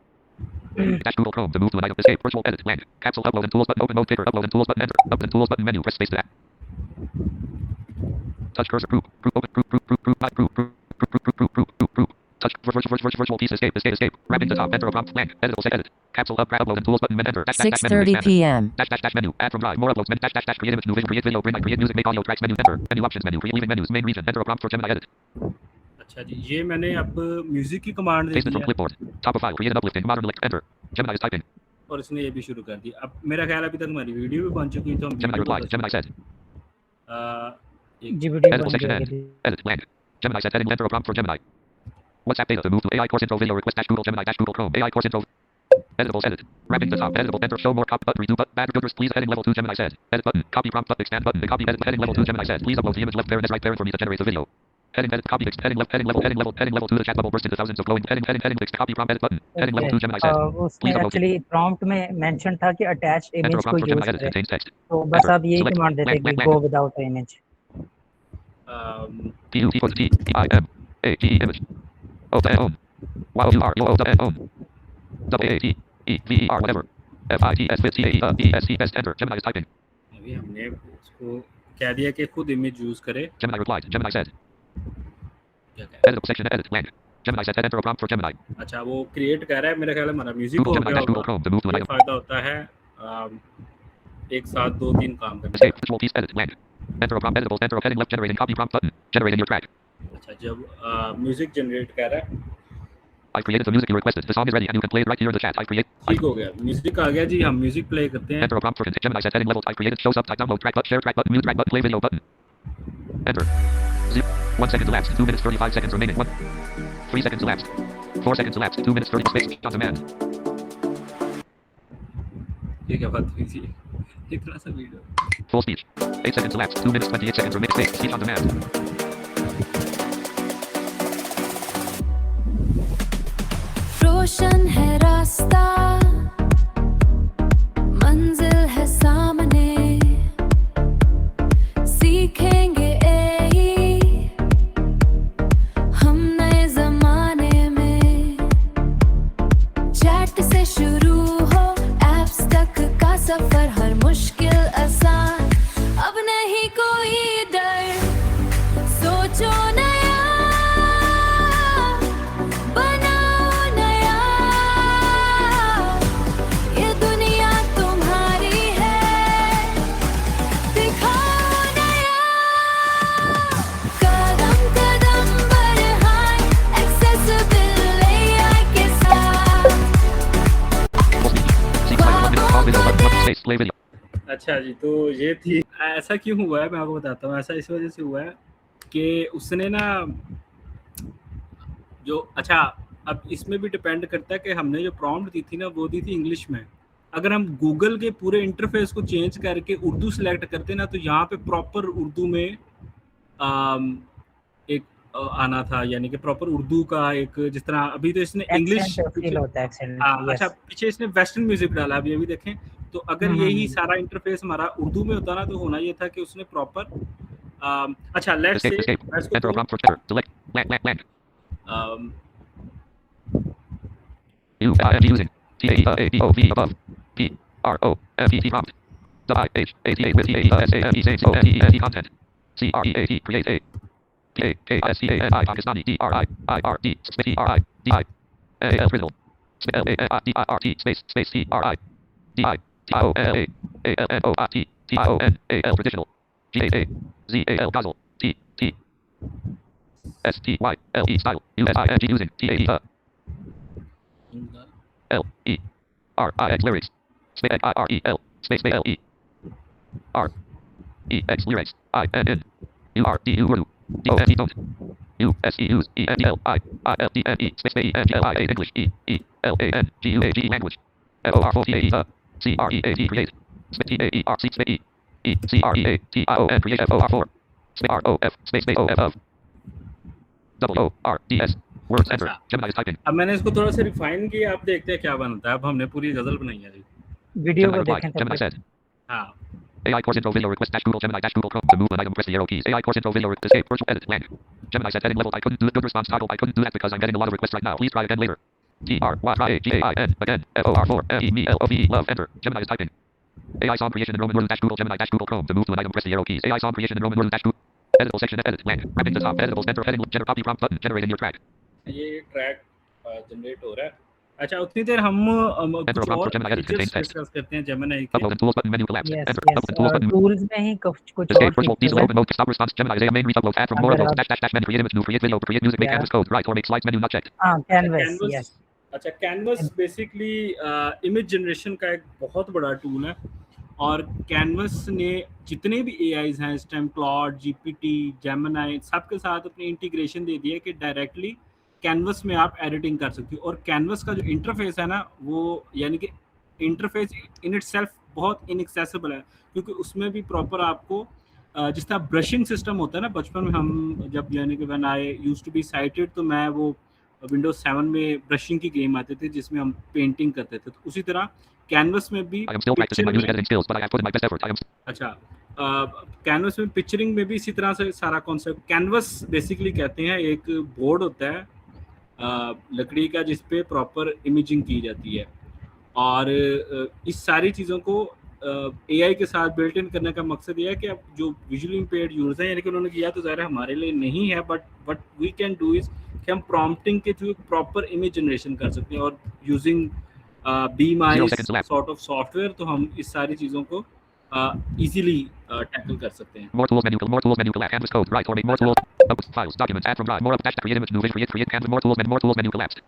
Speaker 6: Dash Google Chrome to move to an item. Escape. Virtual edit. Blank. Capsule. Upload and tools button. Open mode paper. Upload and tools button. Enter. Upload and tools button menu. Press space to that. Touch cursor. Group. Group. Open. Group. Group. Group. Group. Group. Group. Group. Group. Group. Group. Group. Group. Touch. Virtual piece. Escape. Escape. Escape. Wrapping the top. Enter a prompt. Blank. Editable. Set. Edit. Capsule. Upload and tools button. Enter. Dash. Dash. Dash. Menu.
Speaker 8: 6:30
Speaker 6: Expanded.
Speaker 8: p.m.
Speaker 6: Dash. Dash. Dash. Menu. Add from drive. More uploads. Dash. Dash. Dash. Create image. New video. Create video. Bring. Create music. Make audio tracks. Menu. Enter. Menu options menu. Leaving menus. Main region. Enter a prompt for Gemini edit.
Speaker 7: अच्छा जी, ये मैंने अब music की command they
Speaker 6: Pasted
Speaker 7: the
Speaker 6: from
Speaker 7: है
Speaker 6: clipboard. Top of file. Create and uplifting. Modern elect. Enter. Gemini is typing.
Speaker 7: और इसने ये भी शुरू कर दी। अब मेरा ख्याल है अभी तक हमारी वीडियो भी बन चुकी है, तो हम
Speaker 6: Gemini
Speaker 7: वीडियो को
Speaker 6: replied. Gemini said.
Speaker 5: GPT
Speaker 6: Editable
Speaker 5: बन
Speaker 6: section A.
Speaker 5: गया।
Speaker 6: Edit blank. Gemini said heading. Enter a prompt for Gemini. WhatsApp data to move to AI course intro video request dash Google Gemini dash Google Chrome AI course intro. Editable edit. Wrapping the top. Editable. Enter show more copy button. Redo button. Bad filters please. Heading level 2 Gemini said. Edit button. Copy prompt button. Expand button. Copy edit. Heading level 2 Gemini said. Please upload the image left parent right parent for me to generate the video. Heading edit. Copy text. Heading left. Heading level. Heading level. Heading level 2. The chat bubble burst into thousands of glowing. Heading text. Copy prompt edit button. Heading level 2 Gemini said.
Speaker 5: उसमें
Speaker 6: Please upload.
Speaker 5: Actually prompt में mention था कि attach
Speaker 6: Enter a
Speaker 5: image को
Speaker 6: prompt for
Speaker 5: use
Speaker 6: Gemini edit.
Speaker 5: करें,
Speaker 6: Contains text.
Speaker 5: तो बस
Speaker 6: Enter.
Speaker 5: आप यही
Speaker 6: Select.
Speaker 5: कमांड देते
Speaker 6: Blank.
Speaker 5: कि
Speaker 6: Blank.
Speaker 5: Go
Speaker 6: Blank.
Speaker 5: Without image.
Speaker 6: T U T for T I M A T image. O T O. Wow U R U O W N O. W A T E V E R whatever. F I T S T A E E S E S enter. Gemini is typing.
Speaker 7: अभी हमने उसको कह दिया कि खुद image use करे।
Speaker 6: Gemini replied. Gemini said.
Speaker 7: क्या कह रहा
Speaker 6: Editable section edit blank. Gemini said enter a prompt for Gemini.
Speaker 7: है? अच्छा, वो क्रिएट कर रहा है, मेरा ख्याल है हमारा म्यूजिक
Speaker 6: Google
Speaker 7: हो
Speaker 6: Gemini
Speaker 7: गया
Speaker 6: dash Google
Speaker 7: होगा।
Speaker 6: Chrome to move to an
Speaker 7: ये
Speaker 6: item.
Speaker 7: फायदा होता है एक साथ 2-3 काम करने
Speaker 6: Escape.
Speaker 7: का।
Speaker 6: Virtual piece edit blank. Enter a prompt. Editable. Enter a heading left generating copy prompt button. Generating your track.
Speaker 7: अच्छा, जब म्यूजिक जनरेट कर रहा है,
Speaker 6: I created the music you requested. The song is ready and you can play it right here in the chat. I
Speaker 7: ठीक हो गया, music आ गया जी। हम म्यूजिक प्ले करते हैं।
Speaker 6: enter a prompt for Gemini said heading level. I created show subtype download track button share track button mute track button play video button. Enter. 1 second elapsed. 2 minutes 35 seconds remaining. 3 seconds elapsed. 4 seconds elapsed. 2 minutes 30 space on demand.
Speaker 7: ये क्या बात हुई थी? इतना सा video.
Speaker 6: Full speech. 8 seconds elapsed. 2 minutes 28 seconds remaining. Space speech on demand.
Speaker 9: रोशन है रास्ता, मंजिल है सामने, सीखेंगे यही हम नए जमाने में। चैट से शुरू हो एप्स तक का सफर, हर मुश्किल आसान, अब नहीं कोई डर। सोचो नया, बनाओ नया, ये दुनिया तुम्हारी है, दिखाओ नया। कदम कदम बढ़ाएं, accessible AI के साथ।
Speaker 6: video button space play video.
Speaker 7: अच्छा जी, तो ये थी। ऐसा क्यों हुआ है मैं आपको बताता हूँ। ऐसा इस वजह से हुआ है कि उसने ना जो अच्छा, अब इसमें भी डिपेंड करता है कि हमने जो प्रॉम्प्ट दी थी ना वो दी थी इंग्लिश में। अगर हम गूगल के पूरे इंटरफेस को चेंज करके उर्दू सेलेक्ट करते ना तो यहाँ पे प्रॉपर उर्दू में एक आना था, यानी कि प्रॉपर उर्दू का एक, जिस तरह अभी तो इसने इंग्लिश
Speaker 5: फील होता है accent,
Speaker 7: अच्छा
Speaker 5: yes.
Speaker 7: पीछे इसने वेस्टर्न म्यूजिक डाला। अभी अभी देखें तो अगर यही सारा इंटरफेस हमारा उर्दू में होता ना तो होना ये था कि उसने प्रॉपर अच्छा let's say
Speaker 6: Enter a prompt for Twitter. Select blank. U I N G using T A A D O V above P R O F E T prompt. W I H A T A with T A E S A M E S O N E N E content. C R E A T create a P A K I S T A N I Pakistani D R I R D space T R I D I A L riddle L A N I D I R T space T R I D I T I O N A L N O R T T I O N A L traditional G A A Z A L Ghazal T T S T Y L E style U S I N G using T A E L E R I X lyrics space I R E L space L E R E X lyrics I N N U R D U Urdu D O N E don't U S E U E N E L I L D N E space E N G L I A English E L A N G U A G language F O R 4 T A E C R E A T create space T A E R C space E C R E A T I O N create F O R 4 space R O F space O F of double O R D S words enter Gemini is typing.
Speaker 7: अब मैंने इसको थोड़ा सा refine किया, आप देखते हैं क्या बनता है। अब हमने पूरी गजल बनाई है जी।
Speaker 5: वीडियो को
Speaker 6: Gemini replied.
Speaker 5: देखें
Speaker 6: Gemini
Speaker 5: तब
Speaker 6: said.
Speaker 7: हाँ
Speaker 6: AI course intro video request dash Google Gemini dash Google Chrome to move an item press the arrow keys. AI course intro video escape virtual edit blank. Gemini said heading level I couldn't do it. Good response toggle I couldn't do that because I'm getting a lot of requests right now. Please try again later. T R Y A G A I N again F O R 4 M E M E L O V E love enter. Gemini is typing. AI song creation in Roman Words dash Google Gemini dash Google Chrome to move to an item press the arrow keys. AI song creation in Roman Words dash Google editable section edit blank. Wrapping the top editable center heading generate copy prompt button generating your track.
Speaker 7: ये track generate हो रहा है। अच्छा उतनी देर हम
Speaker 6: Enter a
Speaker 7: कुछ
Speaker 6: prompt
Speaker 7: और
Speaker 6: for Gemini edit contains text.
Speaker 7: Discuss करते हैं जेमिनी के।
Speaker 6: Upload and tools button menu collapsed.
Speaker 5: yes
Speaker 6: Enter
Speaker 5: yes
Speaker 6: upload and tools button.
Speaker 5: Tools में ही कुछ
Speaker 6: Escape
Speaker 5: और
Speaker 6: virtual
Speaker 5: features
Speaker 6: diesel
Speaker 5: हैं।
Speaker 6: open mode stop response Gemini is a main read upload add from more
Speaker 5: अगर
Speaker 6: uploads
Speaker 5: आप
Speaker 6: dash menu create image new create video create music make
Speaker 5: Yeah.
Speaker 6: canvas code right or make slides menu not checked.
Speaker 5: हाँ canvas
Speaker 7: canvas
Speaker 5: yes
Speaker 7: अच्छा canvas basically image generation का एक बहुत बड़ा tool है और कैनवस ने जितने भी एआईज हैं इस टाइम क्लॉड जीपीटी जेमिनी सबके साथ अपनी इंटीग्रेशन दे दी है कि डायरेक्टली कैनवस में आप एडिटिंग कर सकते हो। और कैनवस का जो इंटरफेस है ना वो यानी कि इंटरफेस इन इटसेल्फ बहुत इनएक्सेसिबल है क्योंकि उसमें भी प्रॉपर आपको जिस तरह ब्रशिंग सिस्टम होता है ना, बचपन में हम जब यानी कि when I used to be sighted तो मैं वो विंडोज 7 में ब्रशिंग की गेम आते थे जिसमें हम पेंटिंग करते थे, तो उसी तरह कैनवस में भी
Speaker 6: I am still practicing my music editing skills but I have put in my best effort. I am
Speaker 7: अच्छा कैनवस में पिक्चरिंग में भी इसी तरह से सारा कॉन्सेप्ट। कैनवस बेसिकली कहते हैं एक बोर्ड होता है लकड़ी का जिस पे प्रॉपर इमेजिंग की जाती है और इस सारी चीज़ों को एआई के साथ बिल्ट इन करने का मकसद ये है कि अब जो विजुअली इम्पेयर्ड यूजर्स हैं यानी कि उन्होंने किया तो ज़ाहिर हमारे लिए नहीं है but we can do is कि हम प्रॉम्प्टिंग के थ्रू प्रॉपर इमेज जनरेशन कर सकते हैं और using be my
Speaker 6: 0 seconds left.
Speaker 7: Sort of software तो हम इस सारी चीज़ों को इजीली टैकल कर सकते हैं।
Speaker 6: more tools menu collapse canvas code right or make more tools Output, files documents add from drive more up dash create image new video create canvas more tools menu collapsed.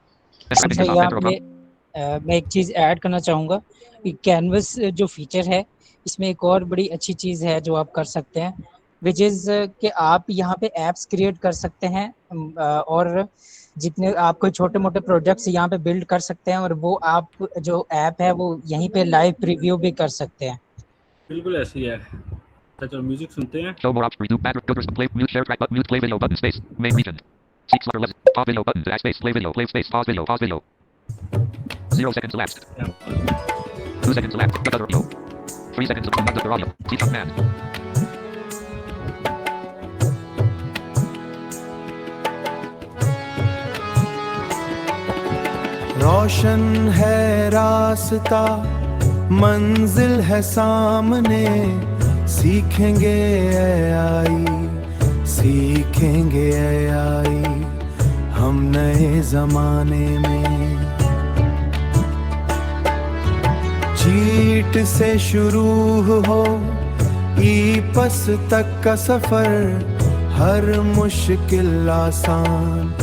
Speaker 6: And wrapping
Speaker 5: अच्छा
Speaker 6: this up,
Speaker 5: यहाँ
Speaker 6: enter a
Speaker 5: पे
Speaker 6: prompt.
Speaker 5: मैं एक चीज़ add करना चाहूँगा कि canvas जो feature है इसमें एक और बड़ी अच्छी चीज़ है जो आप कर सकते हैं विच इज़ कि आप यहाँ पे एप्स क्रिएट कर सकते हैं और जितने आप कोई छोटे मोटे प्रोजेक्ट्स यहाँ पे बिल्ड कर सकते हैं और वो आप जो ऐप है वो यहीं पे लाइव प्रीव्यू भी कर सकते हैं।
Speaker 7: बिल्कुल ऐसी है। तो चलो म्यूजिक सुनते हैं।
Speaker 6: Show more options redo background filters play mute share track button mute play video button space main region seek slaughter left pause video button dash space play video pause video 0 seconds elapsed 2 seconds elapsed another video 3 seconds of another audio see from man
Speaker 8: रोशन है रास्ता मंजिल है सामने सीखेंगे AI हम नए जमाने में चीट से शुरू हो ईपस तक का सफर हर मुश्किल आसान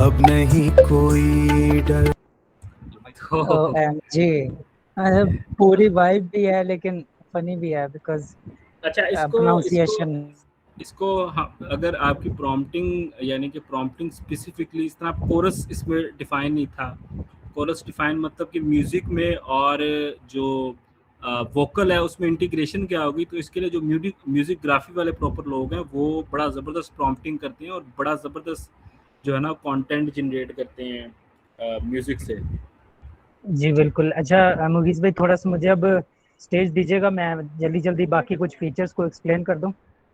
Speaker 8: अब नहीं कोई डर।
Speaker 5: जी पूरी वाइब भी है लेकिन फनी भी है बिकॉज
Speaker 7: अच्छा,
Speaker 5: प्रोनाउंसिएशन।
Speaker 7: इसको अगर आपकी प्रॉम्प्टिंग यानी कि प्रॉम्प्टिंग स्पेसिफिकली इस तरह कोरस इसमें डिफाइन नहीं था। कोरस डिफाइन मतलब कि म्यूजिक में और जो वोकल है उसमें इंटीग्रेशन क्या होगी, तो इसके लिए जो म्यूजिक ग्राफी वाले प्रॉपर लोग हैं वो बड़ा ज़बरदस्त प्रॉम्प्टिंग करते हैं और बड़ा ज़बरदस्त जो है ना कंटेंट जनरेट करते हैं म्यूजिक से।
Speaker 5: जी बिल्कुल। अच्छा मुगीस भाई, थोड़ा सा मुझे अब स्टेज दीजिएगा, मैं जल्दी जल्दी बाकी कुछ फीचर्स को एक्सप्लेन कर दूं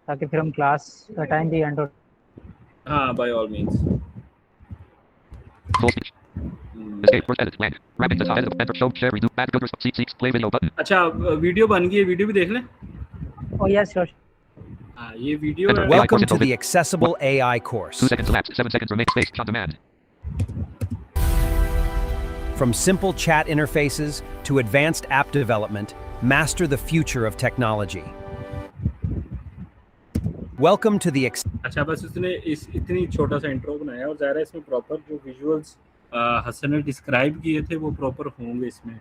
Speaker 5: ताकि फिर हम क्लास का टाइम भी एंड हो।
Speaker 7: हाँ, by all means.
Speaker 6: Escape first edit blank. Wrapping the side of enter show share redo back gooders seek play video button.
Speaker 7: अच्छा, वीडियो बन गई है, वीडियो भी देख लें।
Speaker 5: Oh yes sure.
Speaker 7: हाँ, ये वीडियो है।
Speaker 10: Welcome to the Accessible AI course.
Speaker 6: 2 seconds elapsed. 7 seconds remain. Space on demand.
Speaker 10: From simple chat interfaces to advanced app development, master the future of technology. Welcome to the
Speaker 7: अच्छा, बस उसने इतनी छोटा सा intro बनाया और ज़ाहिर है इसमें प्रॉपर जो विजुअल्स हसन ने डिस्क्राइब किए थे वो प्रॉपर होंगे इसमें।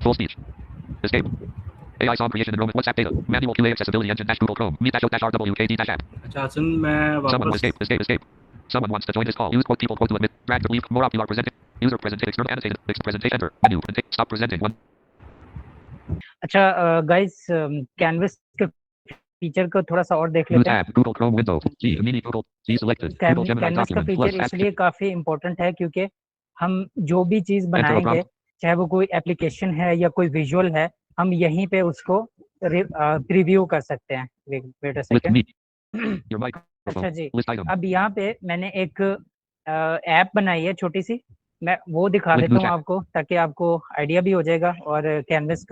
Speaker 6: Full speech. Escape. AI song creation enrollment WhatsApp data. Manual QA accessibility engine dash Google Chrome. Me dash O dash RWKD dash app.
Speaker 7: अच्छा हसन, मैं
Speaker 6: Someone will
Speaker 7: वापस
Speaker 6: escape. Someone wants to join this call. Use quote people quote to admit. Drag to leave. More popular presented. User presented external annotated. Fixed presentation enter. Menu. Stop presenting. One.
Speaker 5: अच्छा guys, canvas के feature को थोड़ा सा और देख
Speaker 6: New
Speaker 5: लेते हैं।
Speaker 6: tab. Google Chrome window. G. Mini Google. G selected. Google Gemini
Speaker 5: canvas का
Speaker 6: document.
Speaker 5: फीचर
Speaker 6: Plus
Speaker 5: इसलिए काफी इम्पोर्टेंट है क्योंकि हम जो भी चीज बनाएंगे, चाहे वो कोई एप्लीकेशन है या कोई विजुअल है, हम यहीं पे उसको प्रीव्यू कर सकते हैं। Wait a
Speaker 6: List
Speaker 5: second.
Speaker 6: me. Your microphone.
Speaker 5: अच्छा जी,
Speaker 6: List item.
Speaker 5: अब यहाँ पे मैंने एक ऐप बनाई है छोटी सी, मैं वो दिखा
Speaker 6: Link
Speaker 5: देता हूँ
Speaker 6: new
Speaker 5: आपको ताकि आपको आइडिया भी हो जाएगा और कैनवस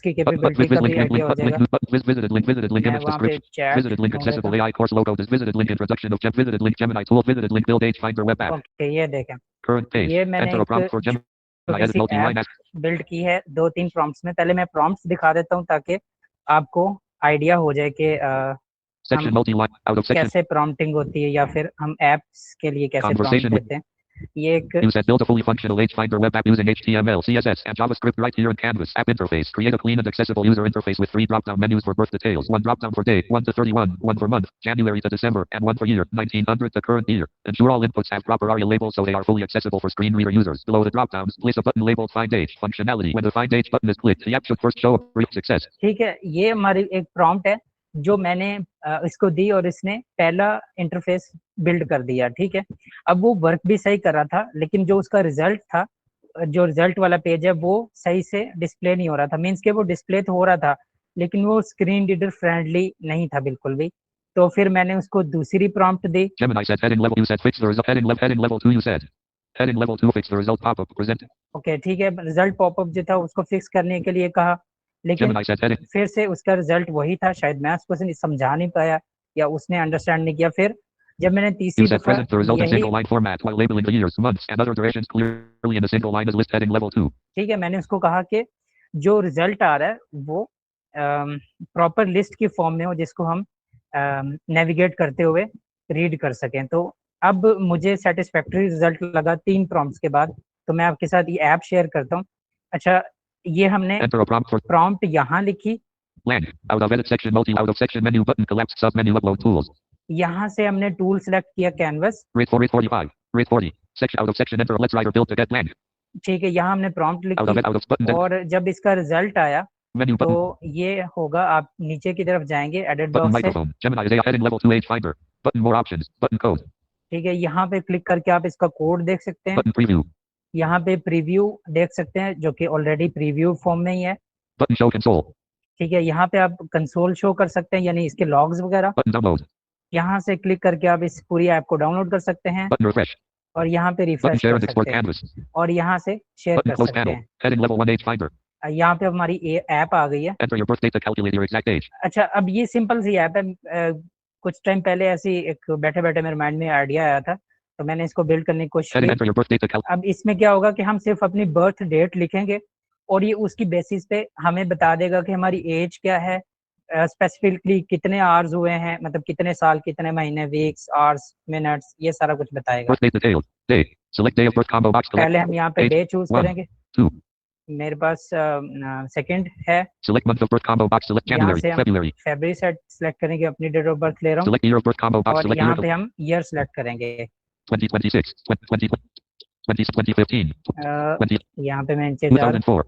Speaker 5: की
Speaker 6: Button,
Speaker 5: कैपेबिलिटी का
Speaker 6: link,
Speaker 5: भी
Speaker 6: link,
Speaker 5: आइडिया हो
Speaker 6: link,
Speaker 5: जाएगा।
Speaker 6: link, button, visited link,
Speaker 5: मैं
Speaker 6: image
Speaker 5: वहाँ पे
Speaker 6: description,
Speaker 5: चैट
Speaker 6: visited link,
Speaker 5: ढूंढ लेता
Speaker 6: accessible
Speaker 5: हूँ।
Speaker 6: AI course logo, visited link, introduction of visited link, Gemini tool, visited link, build age finder web app,
Speaker 5: okay, ये देखें,
Speaker 6: current page,
Speaker 5: ये मैंने
Speaker 6: enter a
Speaker 5: एक
Speaker 6: prompt for Gemini,
Speaker 5: छोटी
Speaker 6: edit
Speaker 5: सी
Speaker 6: multi-line
Speaker 5: app build की है 2-3 prompts में। पहले मैं प्रॉम्प्ट्स दिखा देता हूँ ताकि आपको आइडिया हो जाए कि
Speaker 6: section
Speaker 5: हम
Speaker 6: multi-line, out of section,
Speaker 5: कैसे प्रॉम्प्टिंग होती है या फिर हम एप्स के लिए कैसे प्रॉम्प्ट
Speaker 6: conversation with,
Speaker 5: देते हैं। ये एक
Speaker 6: you said build a fully functional age finder web app using HTML, CSS, and JavaScript right here in Canvas, app interface, create a clean and accessible user interface with 3 drop-down menus for birth details, 1 drop-down for day, 1 to 31, 1 for month, January to December, and 1 for year, 1900 to current year. Ensure all inputs have proper ARIA labels so they are fully accessible for screen reader users. Below the drop-downs, place a button labeled Find Age functionality. When the Find Age button is clicked, the app should first show a brief success.
Speaker 5: ठीक है, ये हमारी एक prompt है जो मैंने इसको दी और इसने पहला इंटरफेस बिल्ड कर दिया। ठीक है, अब वो वर्क भी सही कर रहा था लेकिन जो उसका रिजल्ट था, जो रिजल्ट वाला पेज है वो सही से डिस्प्ले नहीं हो रहा था। मींस के वो डिस्प्ले तो हो रहा था लेकिन वो स्क्रीन रीडर फ्रेंडली नहीं था बिल्कुल भी। तो फिर मैंने उसको दूसरी prompt the.
Speaker 6: Gemini said heading level, you said fix the result, heading level 2, you said heading level 2, fix the result pop-up present.
Speaker 5: Okay ठीक है, रिजल्ट पॉपअप जो था उसको फिक्स करने के लिए कहा लेकिन
Speaker 6: Gemini said heading,
Speaker 5: फिर से उसका रिजल्ट वही था। शायद मैं उसको समझा नहीं पाया या उसने अंडरस्टैंड नहीं किया। फिर जब मैंने तीसरी
Speaker 6: you said
Speaker 5: दफा
Speaker 6: present the result in
Speaker 5: यही,
Speaker 6: single line format while labeling the years, months, and other durations clearly in a single line as list heading level 2.
Speaker 5: ठीक है, मैंने उसको कहा कि जो रिजल्ट आ रहा है वो प्रॉपर लिस्ट की फॉर्म में हो जिसको हम नेविगेट करते हुए रीड कर सकें। तो अब मुझे सेटिस्फैक्टरी रिजल्ट लगा 3 प्रॉम्प्ट्स के बाद। तो मैं आपके साथ ये ऐप शेयर करता हूँ। अच्छा, ये हमने
Speaker 6: Enter a prompt for
Speaker 5: prompt यहाँ लिखी,
Speaker 6: blank, out of edit section multi, out of section menu button collapsed sub menu upload tools,
Speaker 5: यहाँ से हमने टूल सेलेक्ट किया canvas.
Speaker 6: rate 45, rate 40, section out of section enter let's writer build to get blank,
Speaker 5: ठीक है, यहाँ हमने prompt
Speaker 6: out of
Speaker 5: लिखी
Speaker 6: button then
Speaker 5: और जब इसका रिजल्ट आया
Speaker 6: menu button,
Speaker 5: तो ये होगा, आप नीचे की तरफ जाएंगे एडिट
Speaker 6: button
Speaker 5: बॉक्स से।
Speaker 6: microphone, Gemini is a heading level 2 age finder, button more options, button code,
Speaker 5: ठीक है, यहाँ पे क्लिक करके आप इसका कोड देख सकते हैं।
Speaker 6: button preview,
Speaker 5: यहाँ पे प्रीव्यू देख सकते हैं जो कि ऑलरेडी प्रीव्यू फॉर्म में ही है।
Speaker 6: button show console,
Speaker 5: ठीक है, यहाँ पे आप कंसोल शो कर सकते हैं यानी इसके लॉग्स वगैरह।
Speaker 6: button download,
Speaker 5: यहाँ से क्लिक करके आप इस पूरी ऐप को डाउनलोड कर सकते हैं
Speaker 6: button refresh,
Speaker 5: और यहाँ पे
Speaker 6: button
Speaker 5: रिफ्रेश
Speaker 6: share
Speaker 5: कर
Speaker 6: and export
Speaker 5: सकते हैं
Speaker 6: canvas,
Speaker 5: और यहाँ से शेयर
Speaker 6: button
Speaker 5: कर
Speaker 6: close
Speaker 5: सकते
Speaker 6: panel,
Speaker 5: हैं।
Speaker 6: heading level 1 age finder,
Speaker 5: यहाँ पे हमारी ऐप आ गई है।
Speaker 6: enter your birth date to calculate your exact age,
Speaker 5: अच्छा, अब ये सिंपल सी ऐप है। कुछ टाइम पहले ऐसी एक बैठे बैठे मेरे माइंड में आइडिया आया था तो मैंने इसको बिल्ड करने की कोशिश
Speaker 6: heading
Speaker 5: की।
Speaker 6: enter your birth date to
Speaker 5: अब इसमें क्या होगा कि हम सिर्फ अपनी बर्थ डेट लिखेंगे और ये उसकी बेसिस पे हमें बता देगा कि हमारी एज क्या है स्पेसिफिकली कितने आवर्स हुए हैं, मतलब कितने साल, कितने महीने, वीक्स, आवर्स, मिनट्स, ये सारा कुछ बताएगा।
Speaker 6: Birth date details. Day. Select day of birth combo box. Select.
Speaker 5: पहले हम यहाँ पे
Speaker 6: Date.
Speaker 5: डे चूज
Speaker 6: 1,
Speaker 5: करेंगे।
Speaker 6: 2.
Speaker 5: मेरे पास सेकंड है।
Speaker 6: Select month of birth combo box. Select
Speaker 5: यहाँ
Speaker 6: January,
Speaker 5: से हम
Speaker 6: February.
Speaker 5: फरवरी सेलेक्ट करेंगे, अपनी डेट ऑफ बर्थ ले रहा हूँ।
Speaker 6: Select year of birth combo box.
Speaker 5: और
Speaker 6: Select year
Speaker 5: यहाँ
Speaker 6: of
Speaker 5: पे हम ईयर सेलेक्ट करेंगे।
Speaker 6: 2026, 2015,
Speaker 5: यहाँ पे मैं नीचे जा रहा हूँ।
Speaker 6: 2004,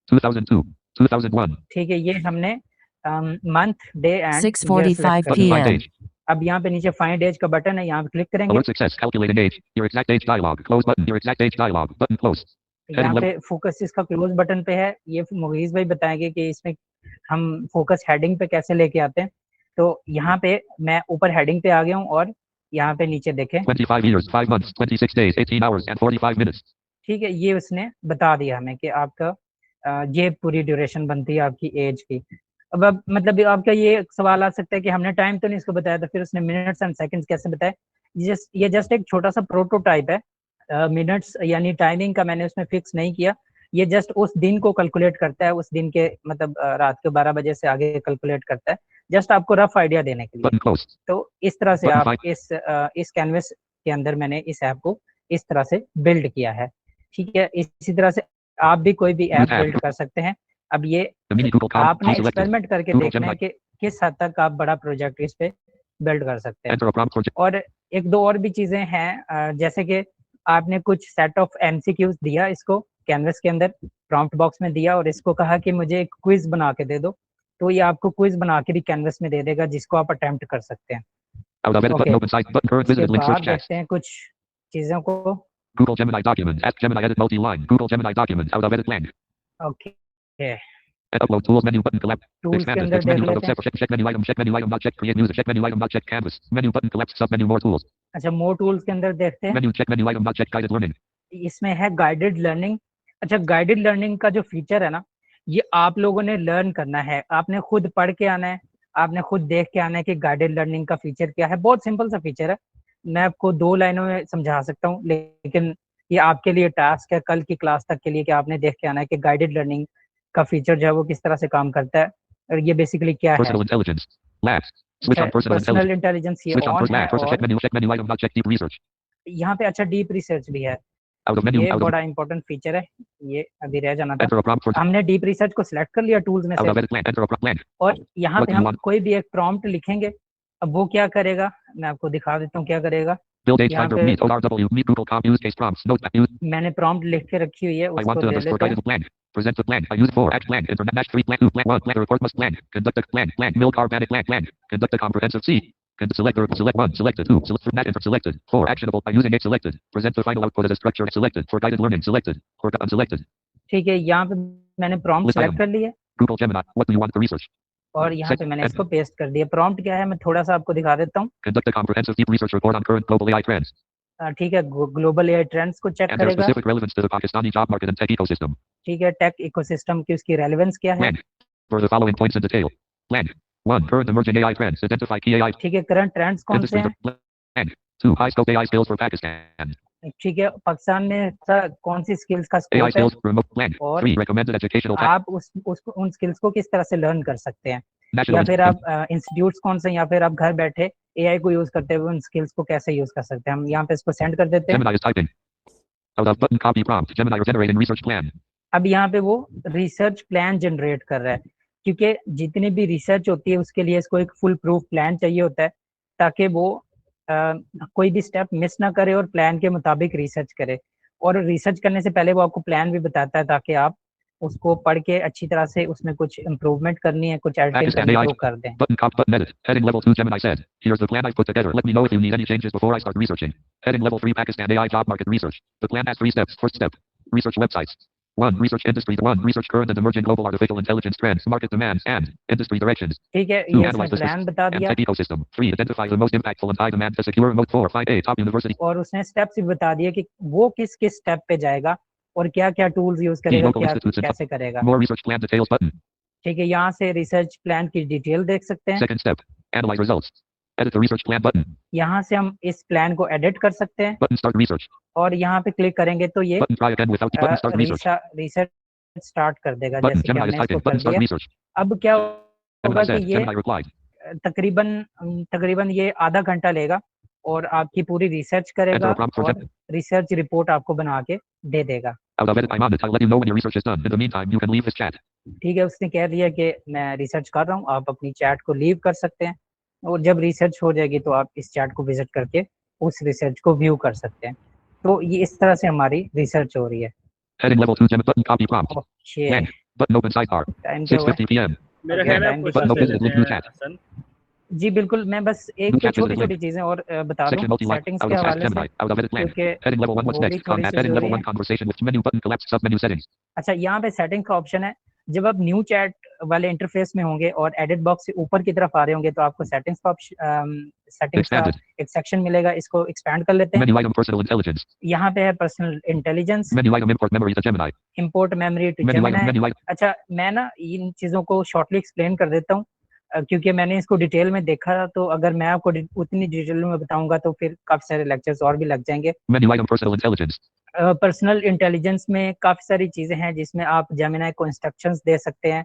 Speaker 6: 2002, 2001.
Speaker 5: ठीक है, ये हमने month, day and
Speaker 3: 6:45
Speaker 6: Button find
Speaker 3: p.m.
Speaker 6: age.
Speaker 5: अब यहाँ पे नीचे फाइंड एज का बटन है, यहाँ पे क्लिक करेंगे।
Speaker 6: Alert success. Calculating age. Your exact age dialog. Close button. Your exact age dialog. Button close.
Speaker 5: यहाँ
Speaker 6: Heading
Speaker 5: पे फोकस इसका क्लोज बटन पे है। ये मुगीज भाई बताएंगे कि इसमें हम फोकस हेडिंग पे कैसे लेके आते हैं। तो यहाँ पे मैं ऊपर हेडिंग पे आ गया हूँ और यहाँ पे नीचे देखें
Speaker 6: 25 years, 5 months, 26 days, 18 hours and 45 minutes.
Speaker 5: ठीक है, ये उसने बता दिया हमें कि आपका ये पूरी ड्यूरेशन बनती है आपकी एज की। अब मतलब आपका ये सवाल आ सकता है कि हमने टाइम तो नहीं इसको बताया, तो फिर उसने मिनट्स एंड सेकंड्स कैसे बताए। ये जस्ट एक छोटा सा प्रोटोटाइप है। मिनट्स यानी टाइमिंग का मैंने उसमें फिक्स नहीं किया। ये जस्ट उस दिन को कैलकुलेट करता है, उस दिन के मतलब रात के 12 बजे से आगे कैलकुलेट करता है, जस्ट आपको रफ आइडिया देने के लिए। तो इस तरह से आप इस कैनवस के अंदर मैंने इस ऐप को इस तरह से बिल्ड किया है। ठीक है, इसी तरह से आप भी कोई भी ऐप बिल्ड कर सकते हैं। अब ये आपने एक्सपेरिमेंट करके देखना है कि किस हद तक आप बड़ा प्रोजेक्ट इस पे बिल्ड कर सकते हैं। और एक दो और भी चीजें हैं, जैसे कि आपने कुछ सेट ऑफ एमसीक्यूज दिया इसको कैनवस के अंदर, प्रॉम्प्ट बॉक्स में दिया और इसको कहा कि मुझे एक क्विज बना के दे दो, तो ये आपको क्विज बना के भी कैनवस में दे देगा जिसको आप अटेम्प्ट कर सकते हैं। उसके बाद देखते हैं कुछ चीजों को।
Speaker 6: Google Gemini documents. Ask Gemini edit multi-line. Google Gemini documents. Out of edit blank.
Speaker 5: Okay,
Speaker 6: And upload tools menu button collapse.
Speaker 5: Tools के अंदर देख लेते हैं।
Speaker 6: Check menu item not check create music. Check menu item not check canvas. Menu button collapse. Sub menu more tools.
Speaker 5: अच्छा, मोर tools के अंदर देखते हैं।
Speaker 6: Menu check menu item not check guided learning.
Speaker 5: इसमें है गाइडेड लर्निंग। अच्छा, guided learning का जो फीचर है ना, ये आप लोगों ने लर्न करना है, आपने खुद पढ़ के आना है, आपने खुद देख के आना है कि गाइडेड लर्निंग का फीचर क्या है। बहुत सिंपल सा फीचर है, मैं आपको 2 लाइनों में समझा सकता हूँ, लेकिन ये आपके लिए टास्क है कल की क्लास तक के लिए कि आपने देख के आना है कि गाइडेड लर्निंग का फीचर जो है वो किस तरह से काम करता है और ये बेसिकली क्या है।
Speaker 6: Personal intelligence. Labs. Switch on personal
Speaker 5: personal
Speaker 6: intelligence.
Speaker 5: Intelligence ये
Speaker 6: Switch on
Speaker 5: ऑन
Speaker 6: first
Speaker 5: है
Speaker 6: lab. First check
Speaker 5: और
Speaker 6: menu item not check deep research.
Speaker 5: यहाँ पे अच्छा डीप रिसर्च भी है।
Speaker 6: Out of menu.
Speaker 5: ये
Speaker 6: Out of
Speaker 5: बड़ा इंपॉर्टेंट फीचर है, ये अभी रह जाना था।
Speaker 6: enter a prompt for
Speaker 5: हमने डीप रिसर्च को सिलेक्ट कर लिया टूल्स में
Speaker 6: out of
Speaker 5: से
Speaker 6: edit blank. Enter a prompt blank.
Speaker 5: और यहाँ
Speaker 6: What
Speaker 5: पे
Speaker 6: do you
Speaker 5: हम
Speaker 6: want?
Speaker 5: कोई भी एक प्रॉम्प्ट लिखेंगे। अब वो क्या करेगा, मैं आपको दिखा देता हूँ क्या करेगा।
Speaker 6: Build age
Speaker 5: यहाँ
Speaker 6: finder
Speaker 5: पे
Speaker 6: meet ORW meet Google com use case prompts note that use
Speaker 5: मैंने प्रॉम्प्ट लिख के रखी हुई है,
Speaker 6: I want
Speaker 5: उसको
Speaker 6: to
Speaker 5: ले
Speaker 6: underscore
Speaker 5: लेते हैं।
Speaker 6: guided blank. Present the blank. I use 4 act blank. Internet dash 3 blank 2 blank 1 blank report must blank. Conduct a blank milk organic blank. Conduct a comprehensive C. Select 1 selected 2 select from that info selected 4 actionable by using it selected. Present the final output as a structure selected. For guided learning selected. For unselected.
Speaker 5: ठीक है, यहाँ पे मैंने prompt select कर लिया
Speaker 6: Google Gemini. What do you want to research?
Speaker 5: और यहाँ पे मैंने इसको पेस्ट कर दिया। प्रॉम्प्ट क्या है मैं थोड़ा सा आपको दिखा देता हूँ।
Speaker 6: Conduct a comprehensive deep research report on current global AI trends.
Speaker 5: ठीक है, ग्लोबल एआई ट्रेंड्स को चेक
Speaker 6: And their
Speaker 5: करेगा।
Speaker 6: specific relevance to the Pakistani job market and tech ecosystem.
Speaker 5: ठीक है, टेक इकोसिस्टम की उसकी रेलेवेंस क्या है।
Speaker 6: Blank. For the following points in detail. Blank. 1 current emerging AI trends. Identify key AI.
Speaker 5: ठीक है, current trends कौन से हैं।
Speaker 6: Blank. 2 high scope AI skills for Pakistan.
Speaker 5: ठीक है, पाकिस्तान में कौन सी स्किल्स का
Speaker 6: AI
Speaker 5: स्कोप है
Speaker 6: skills remote blank.
Speaker 5: और
Speaker 6: 3 recommended educational
Speaker 5: आप उन स्किल्स को किस तरह से लर्न कर सकते हैं, या
Speaker 6: national
Speaker 5: फिर आप इंस्टीट्यूट्स कौन से, या फिर आप घर बैठे एआई को यूज करते हुए उन स्किल्स को कैसे यूज कर सकते हैं। हम यहाँ पे इसको सेंड कर देते हैं।
Speaker 6: Gemini is typing. Out of button copy prompt. Gemini is generating research plan.
Speaker 5: अब यहाँ पे वो रिसर्च प्लान जनरेट कर रहा है, क्योंकि जितनी भी रिसर्च होती है उसके लिए इसको एक फुल प्रूफ प्लान चाहिए होता है, ताकि वो कोई भी स्टेप मिस ना करे और प्लान के मुताबिक रिसर्च करे। और रिसर्च करने से पहले वो आपको प्लान भी बताता है ताकि आप उसको पढ़ के अच्छी तरह से उसमें कुछ इम्प्रूवमेंट करनी है, कुछ एडिटिंग
Speaker 6: Pakistan
Speaker 5: करनी है
Speaker 6: AI.
Speaker 5: वो कर दें।
Speaker 6: Button edit. Heading level 2 Gemini said. Here's the plan I've put together. Let me know if you need any changes before I start researching. Heading level 3 Pakistan AI job market research. The plan has 3 steps. First step. Research websites. 1 research industries. 1 research current and emerging global artificial intelligence trends, market demands and industry directions.
Speaker 5: ठीक है,
Speaker 6: 2
Speaker 5: ये
Speaker 6: analyze the
Speaker 5: plan बता
Speaker 6: and
Speaker 5: दिया
Speaker 6: tech ecosystem. 3 identify the most impactful and high demand to secure remote. 4 find a top university.
Speaker 5: और उसने steps भी बता दिए कि वो किस किस स्टेप पे जाएगा और क्या क्या टूल्स यूज करेगा,
Speaker 6: local
Speaker 5: क्या
Speaker 6: institutes and
Speaker 5: कैसे करेगा।
Speaker 6: More research plan details button.
Speaker 5: ठीक है, यहाँ से रिसर्च प्लान की डिटेल देख सकते हैं।
Speaker 6: Second step. Analyze results. Edit the research plan button.
Speaker 5: यहाँ से हम इस प्लान को एडिट कर सकते हैं
Speaker 6: Button start research.
Speaker 5: और यहाँ पे क्लिक करेंगे तो ये
Speaker 6: Button try again without button start research.
Speaker 5: Research start कर देगा,
Speaker 6: Button
Speaker 5: जैसे कि
Speaker 6: Gemini is
Speaker 5: हमने इसको
Speaker 6: typing.
Speaker 5: कर
Speaker 6: Button start
Speaker 5: दिया।
Speaker 6: research.
Speaker 5: अब क्या होगा कि
Speaker 6: said,
Speaker 5: ये
Speaker 6: Gemini replied.
Speaker 5: तकरीबन ये आधा घंटा लेगा और आपकी पूरी रिसर्च
Speaker 6: Enter
Speaker 5: करेगा
Speaker 6: a prompt for
Speaker 5: और
Speaker 6: Gemini.
Speaker 5: रिसर्च रिपोर्ट आपको बना के दे देगा।
Speaker 6: Out of edit, I'm on it. I'll let you know when your research is done. In the meantime, you can leave this chat.
Speaker 5: ठीक है, उसने कह दिया कि मैं रिसर्च कर रहा हूँ, आप अपनी चैट को लीव कर सकते हैं और जब रिसर्च हो जाएगी तो आप इस चैट को विजिट करके उस रिसर्च को व्यू कर सकते हैं। तो ये इस तरह से हमारी रिसर्च हो रही है।
Speaker 6: Heading level 2 Gemini button copy prompt.
Speaker 5: Okay,
Speaker 6: Yank. Button open sidebar.
Speaker 5: Time क्या हुआ है?
Speaker 6: 6:50 p.m.
Speaker 7: मेरा
Speaker 5: Okay,
Speaker 7: ख्याल है
Speaker 5: time
Speaker 7: आप
Speaker 5: के
Speaker 7: क्वेश्चन
Speaker 6: साथ-
Speaker 7: ले लेते हैं हसन।
Speaker 5: जी बिल्कुल, मैं बस एक
Speaker 6: New chat
Speaker 5: छोटी
Speaker 6: visited
Speaker 5: छोटी
Speaker 6: link.
Speaker 5: चीजें और बता दूं
Speaker 6: Section multi-line.
Speaker 5: सेटिंग्स
Speaker 6: Out
Speaker 5: के
Speaker 6: of fast
Speaker 5: हवाले से,
Speaker 6: Gemini. Out of edit blank.
Speaker 5: क्योंकि
Speaker 6: Heading level 1 what's
Speaker 5: वो भी
Speaker 6: next.
Speaker 5: थोड़ी
Speaker 6: Contact.
Speaker 5: सी
Speaker 6: Heading level
Speaker 5: जरूरी
Speaker 6: 1
Speaker 5: है।
Speaker 6: conversation with menu button collapse sub menu settings.
Speaker 5: अच्छा, यहाँ पे सेटिंग का ऑप्शन है। जब आप न्यू चैट वाले इंटरफेस में होंगे और एडिट बॉक्स से ऊपर की तरफ आ रहे होंगे तो आपको सेटिंग्स का
Speaker 6: Expanded.
Speaker 5: एक सेक्शन मिलेगा। इसको एक्सपैंड कर लेते हैं।
Speaker 6: Menu item personal intelligence.
Speaker 5: यहाँ पे है personal intelligence,
Speaker 6: Menu item import memory to Gemini.
Speaker 5: Import memory to
Speaker 6: Menu item.
Speaker 5: Gemini.
Speaker 6: Menu item.
Speaker 5: अच्छा, मैं ना इन चीज़ों को शॉर्टली एक्सप्लेन कर देता हूँ क्योंकि मैंने इसको डिटेल में देखा था, तो अगर मैं आपको उतनी डिटेल में बताऊंगा तो फिर काफ़ी सारे लेक्चर्स और भी लग जाएंगे।
Speaker 6: Menu item personal intelligence.
Speaker 5: Personal intelligence में काफ़ी सारी चीज़ें हैं जिसमें आप जेमिनी को इंस्ट्रक्शंस दे सकते हैं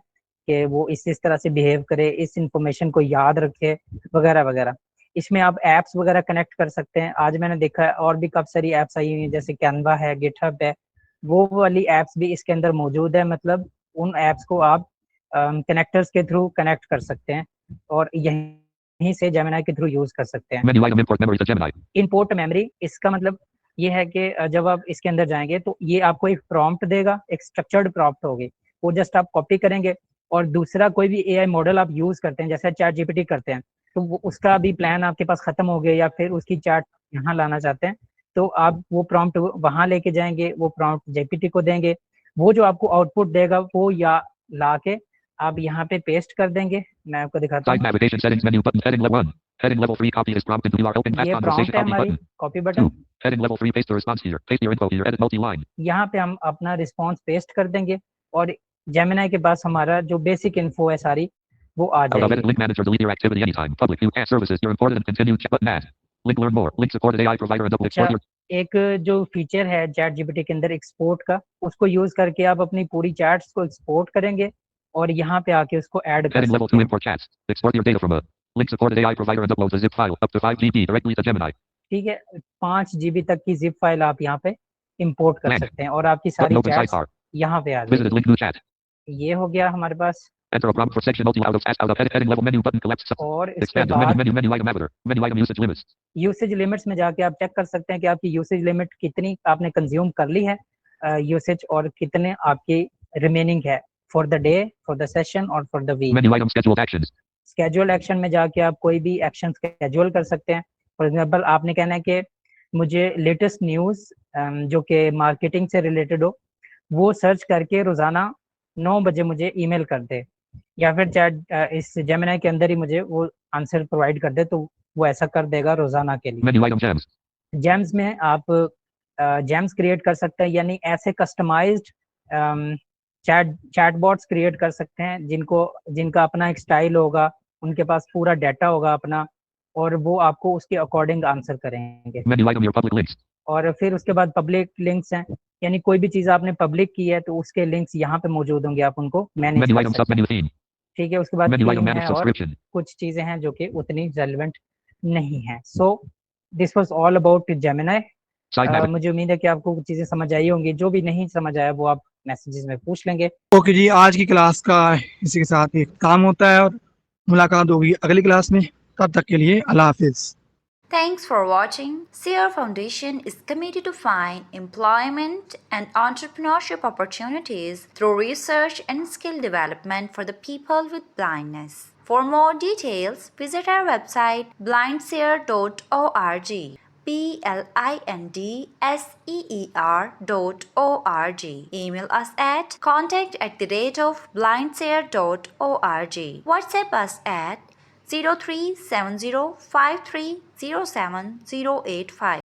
Speaker 5: कि वो इस तरह से बिहेव करे, इस इंफॉर्मेशन को याद रखे, वगैरह वगैरह। इसमें आप एप्स वगैरह कनेक्ट कर सकते हैं। आज मैंने देखा है और भी काफ़ी सारी एप्स आई हुई हैं, जैसे कैनवा है, गिटहब है, वो वाली एप्स भी इसके अंदर मौजूद है। मतलब उन एप्स को आप कनेक्टर्स के थ्रू कनेक्ट कर सकते हैं और यहीं से जेमिनी के थ्रू यूज़ कर सकते हैं।
Speaker 6: Menu item import memory to Gemini.
Speaker 5: Import memory, इसका मतलब ये है कि जब आप इसके अंदर जाएंगे तो ये आपको एक प्रॉम्प्ट देगा, एक स्ट्रक्चर्ड प्रॉम्प्ट होगी, वो जस्ट आप कॉपी करेंगे और दूसरा कोई भी एआई मॉडल आप यूज़ करते हैं, जैसे चैट जीपीटी करते हैं, तो वो उसका भी प्लान आपके पास खत्म हो गया या फिर उसकी चैट यहाँ लाना चाहते हैं, तो आप वो प्रॉम्प्ट वहाँ लेके जाएंगे, वो प्रॉम्प्ट जीपीटी को देंगे, वो जो आपको आउटपुट देगा वो या ला के आप यहाँ पे पेस्ट कर देंगे। मैं आपको दिखाता
Speaker 6: Side
Speaker 5: हूँ।
Speaker 6: navigation settings menu button. Heading level 1. Heading level 3 copy is prompted to you are open fast
Speaker 5: ये
Speaker 6: conversation
Speaker 5: प्रॉम्प्ट है
Speaker 6: copy
Speaker 5: हमारी
Speaker 6: button.
Speaker 5: Copy button.
Speaker 6: 2. Heading level 3 paste the response here. Paste your info here. Edit multi-line.
Speaker 5: यहाँ पे हम अपना response paste कर देंगे और जेमिनी के पास हमारा जो बेसिक इन्फो है सारी वो आ
Speaker 6: Out of edit
Speaker 5: जाएगी।
Speaker 6: link manager delete your activity anytime. Public view cache services. You're imported and continue chat button add. Link learn more. Link supported AI provider and double
Speaker 5: अच्छा,
Speaker 6: export your
Speaker 5: एक जो feature है chat GPT के अंदर export का, उसको use करके आप अपनी पूरी चैट्स को एक्सपोर्ट करेंगे और यहाँ पे आके उसको ऐड कर
Speaker 6: heading level
Speaker 5: सकते
Speaker 6: 2
Speaker 5: हैं।
Speaker 6: import chats. Export your data from a link supported AI provider and upload a zip file up to 5 GB directly to Gemini.
Speaker 5: ठीक है, 5 GB तक की जिप फाइल आप यहाँ पे इंपोर्ट कर
Speaker 6: Blank.
Speaker 5: सकते हैं और आपकी
Speaker 6: Button
Speaker 5: सारी
Speaker 6: open
Speaker 5: चैट्स
Speaker 6: sidebar.
Speaker 5: यहाँ पे आ
Speaker 6: Visited
Speaker 5: जाएगी।
Speaker 6: link new chat.
Speaker 5: ये हो गया हमारे पास
Speaker 6: Enter a prompt for section multi out of edit heading level menu button collapse sub.
Speaker 5: और इसके
Speaker 6: Expand menu
Speaker 5: बाद
Speaker 6: menu item avatar. Menu item usage limits.
Speaker 5: Usage limits में जाके आप चेक कर सकते हैं कि आपकी यूसेज लिमिट कितनी आपने कंज्यूम कर ली है यूसेज और कितने आपकी रिमेनिंग है for the day, for the session और for the week.
Speaker 6: Menu item scheduled actions.
Speaker 5: Schedule action में जाके आप कोई भी एक्शन स्केड्यूल कर सकते हैं। फॉर एग्जांपल आपने कहना है कि मुझे लेटेस्ट न्यूज़ जो कि मार्केटिंग से रिलेटेड हो वो सर्च करके रोज़ाना 9 बजे मुझे ईमेल कर दे, या फिर चैट इस जेमिनी के अंदर ही मुझे वो आंसर प्रोवाइड कर दे, तो वो ऐसा कर देगा रोज़ाना के लिए।
Speaker 6: Menu item gems.
Speaker 5: जेम्स में आप जेम्स क्रिएट कर सकते हैं, यानी ऐसे कस्टमाइज्ड चैटबॉट्स क्रिएट कर सकते हैं जिनका अपना एक स्टाइल होगा, उनके पास पूरा डाटा होगा अपना और वो आपको उसके अकॉर्डिंग आंसर करेंगे।
Speaker 6: Menu item your public links.
Speaker 5: और फिर उसके बाद पब्लिक लिंक्स हैं, यानी कोई भी चीज़ आपने पब्लिक की है तो उसके लिंक्स यहाँ पे मौजूद होंगे, आप उनको मैनेज
Speaker 6: Menu
Speaker 5: कर
Speaker 6: item
Speaker 5: सकते हैं।
Speaker 6: submenu theme.
Speaker 5: ठीक है, उसके बाद
Speaker 6: Menu item
Speaker 5: theme
Speaker 6: manage
Speaker 5: है और
Speaker 6: subscription.
Speaker 5: कुछ चीज़ें हैं जो कि उतनी रेलिवेंट नहीं है। So this was all about Gemini.
Speaker 6: Side navigation.
Speaker 5: मुझे उम्मीद है कि आपको कुछ चीज़ें समझ आई होंगी, जो भी नहीं समझ आया वो आप मैसेजेस में पूछ लेंगे।
Speaker 11: ओके जी, आज की क्लास का इसी के साथ ही काम होता है और मुलाकात होगी अगली क्लास में। तब तक के लिए अल्लाह हाफिज़।
Speaker 1: Thanks for watching. Seer Foundation is committed to find employment and entrepreneurship opportunities through research and skill development for the people with blindness. For more details, visit our website blindseer.org. blindseer.org. Email us at contact@blindseer.org. WhatsApp us at 037053070850.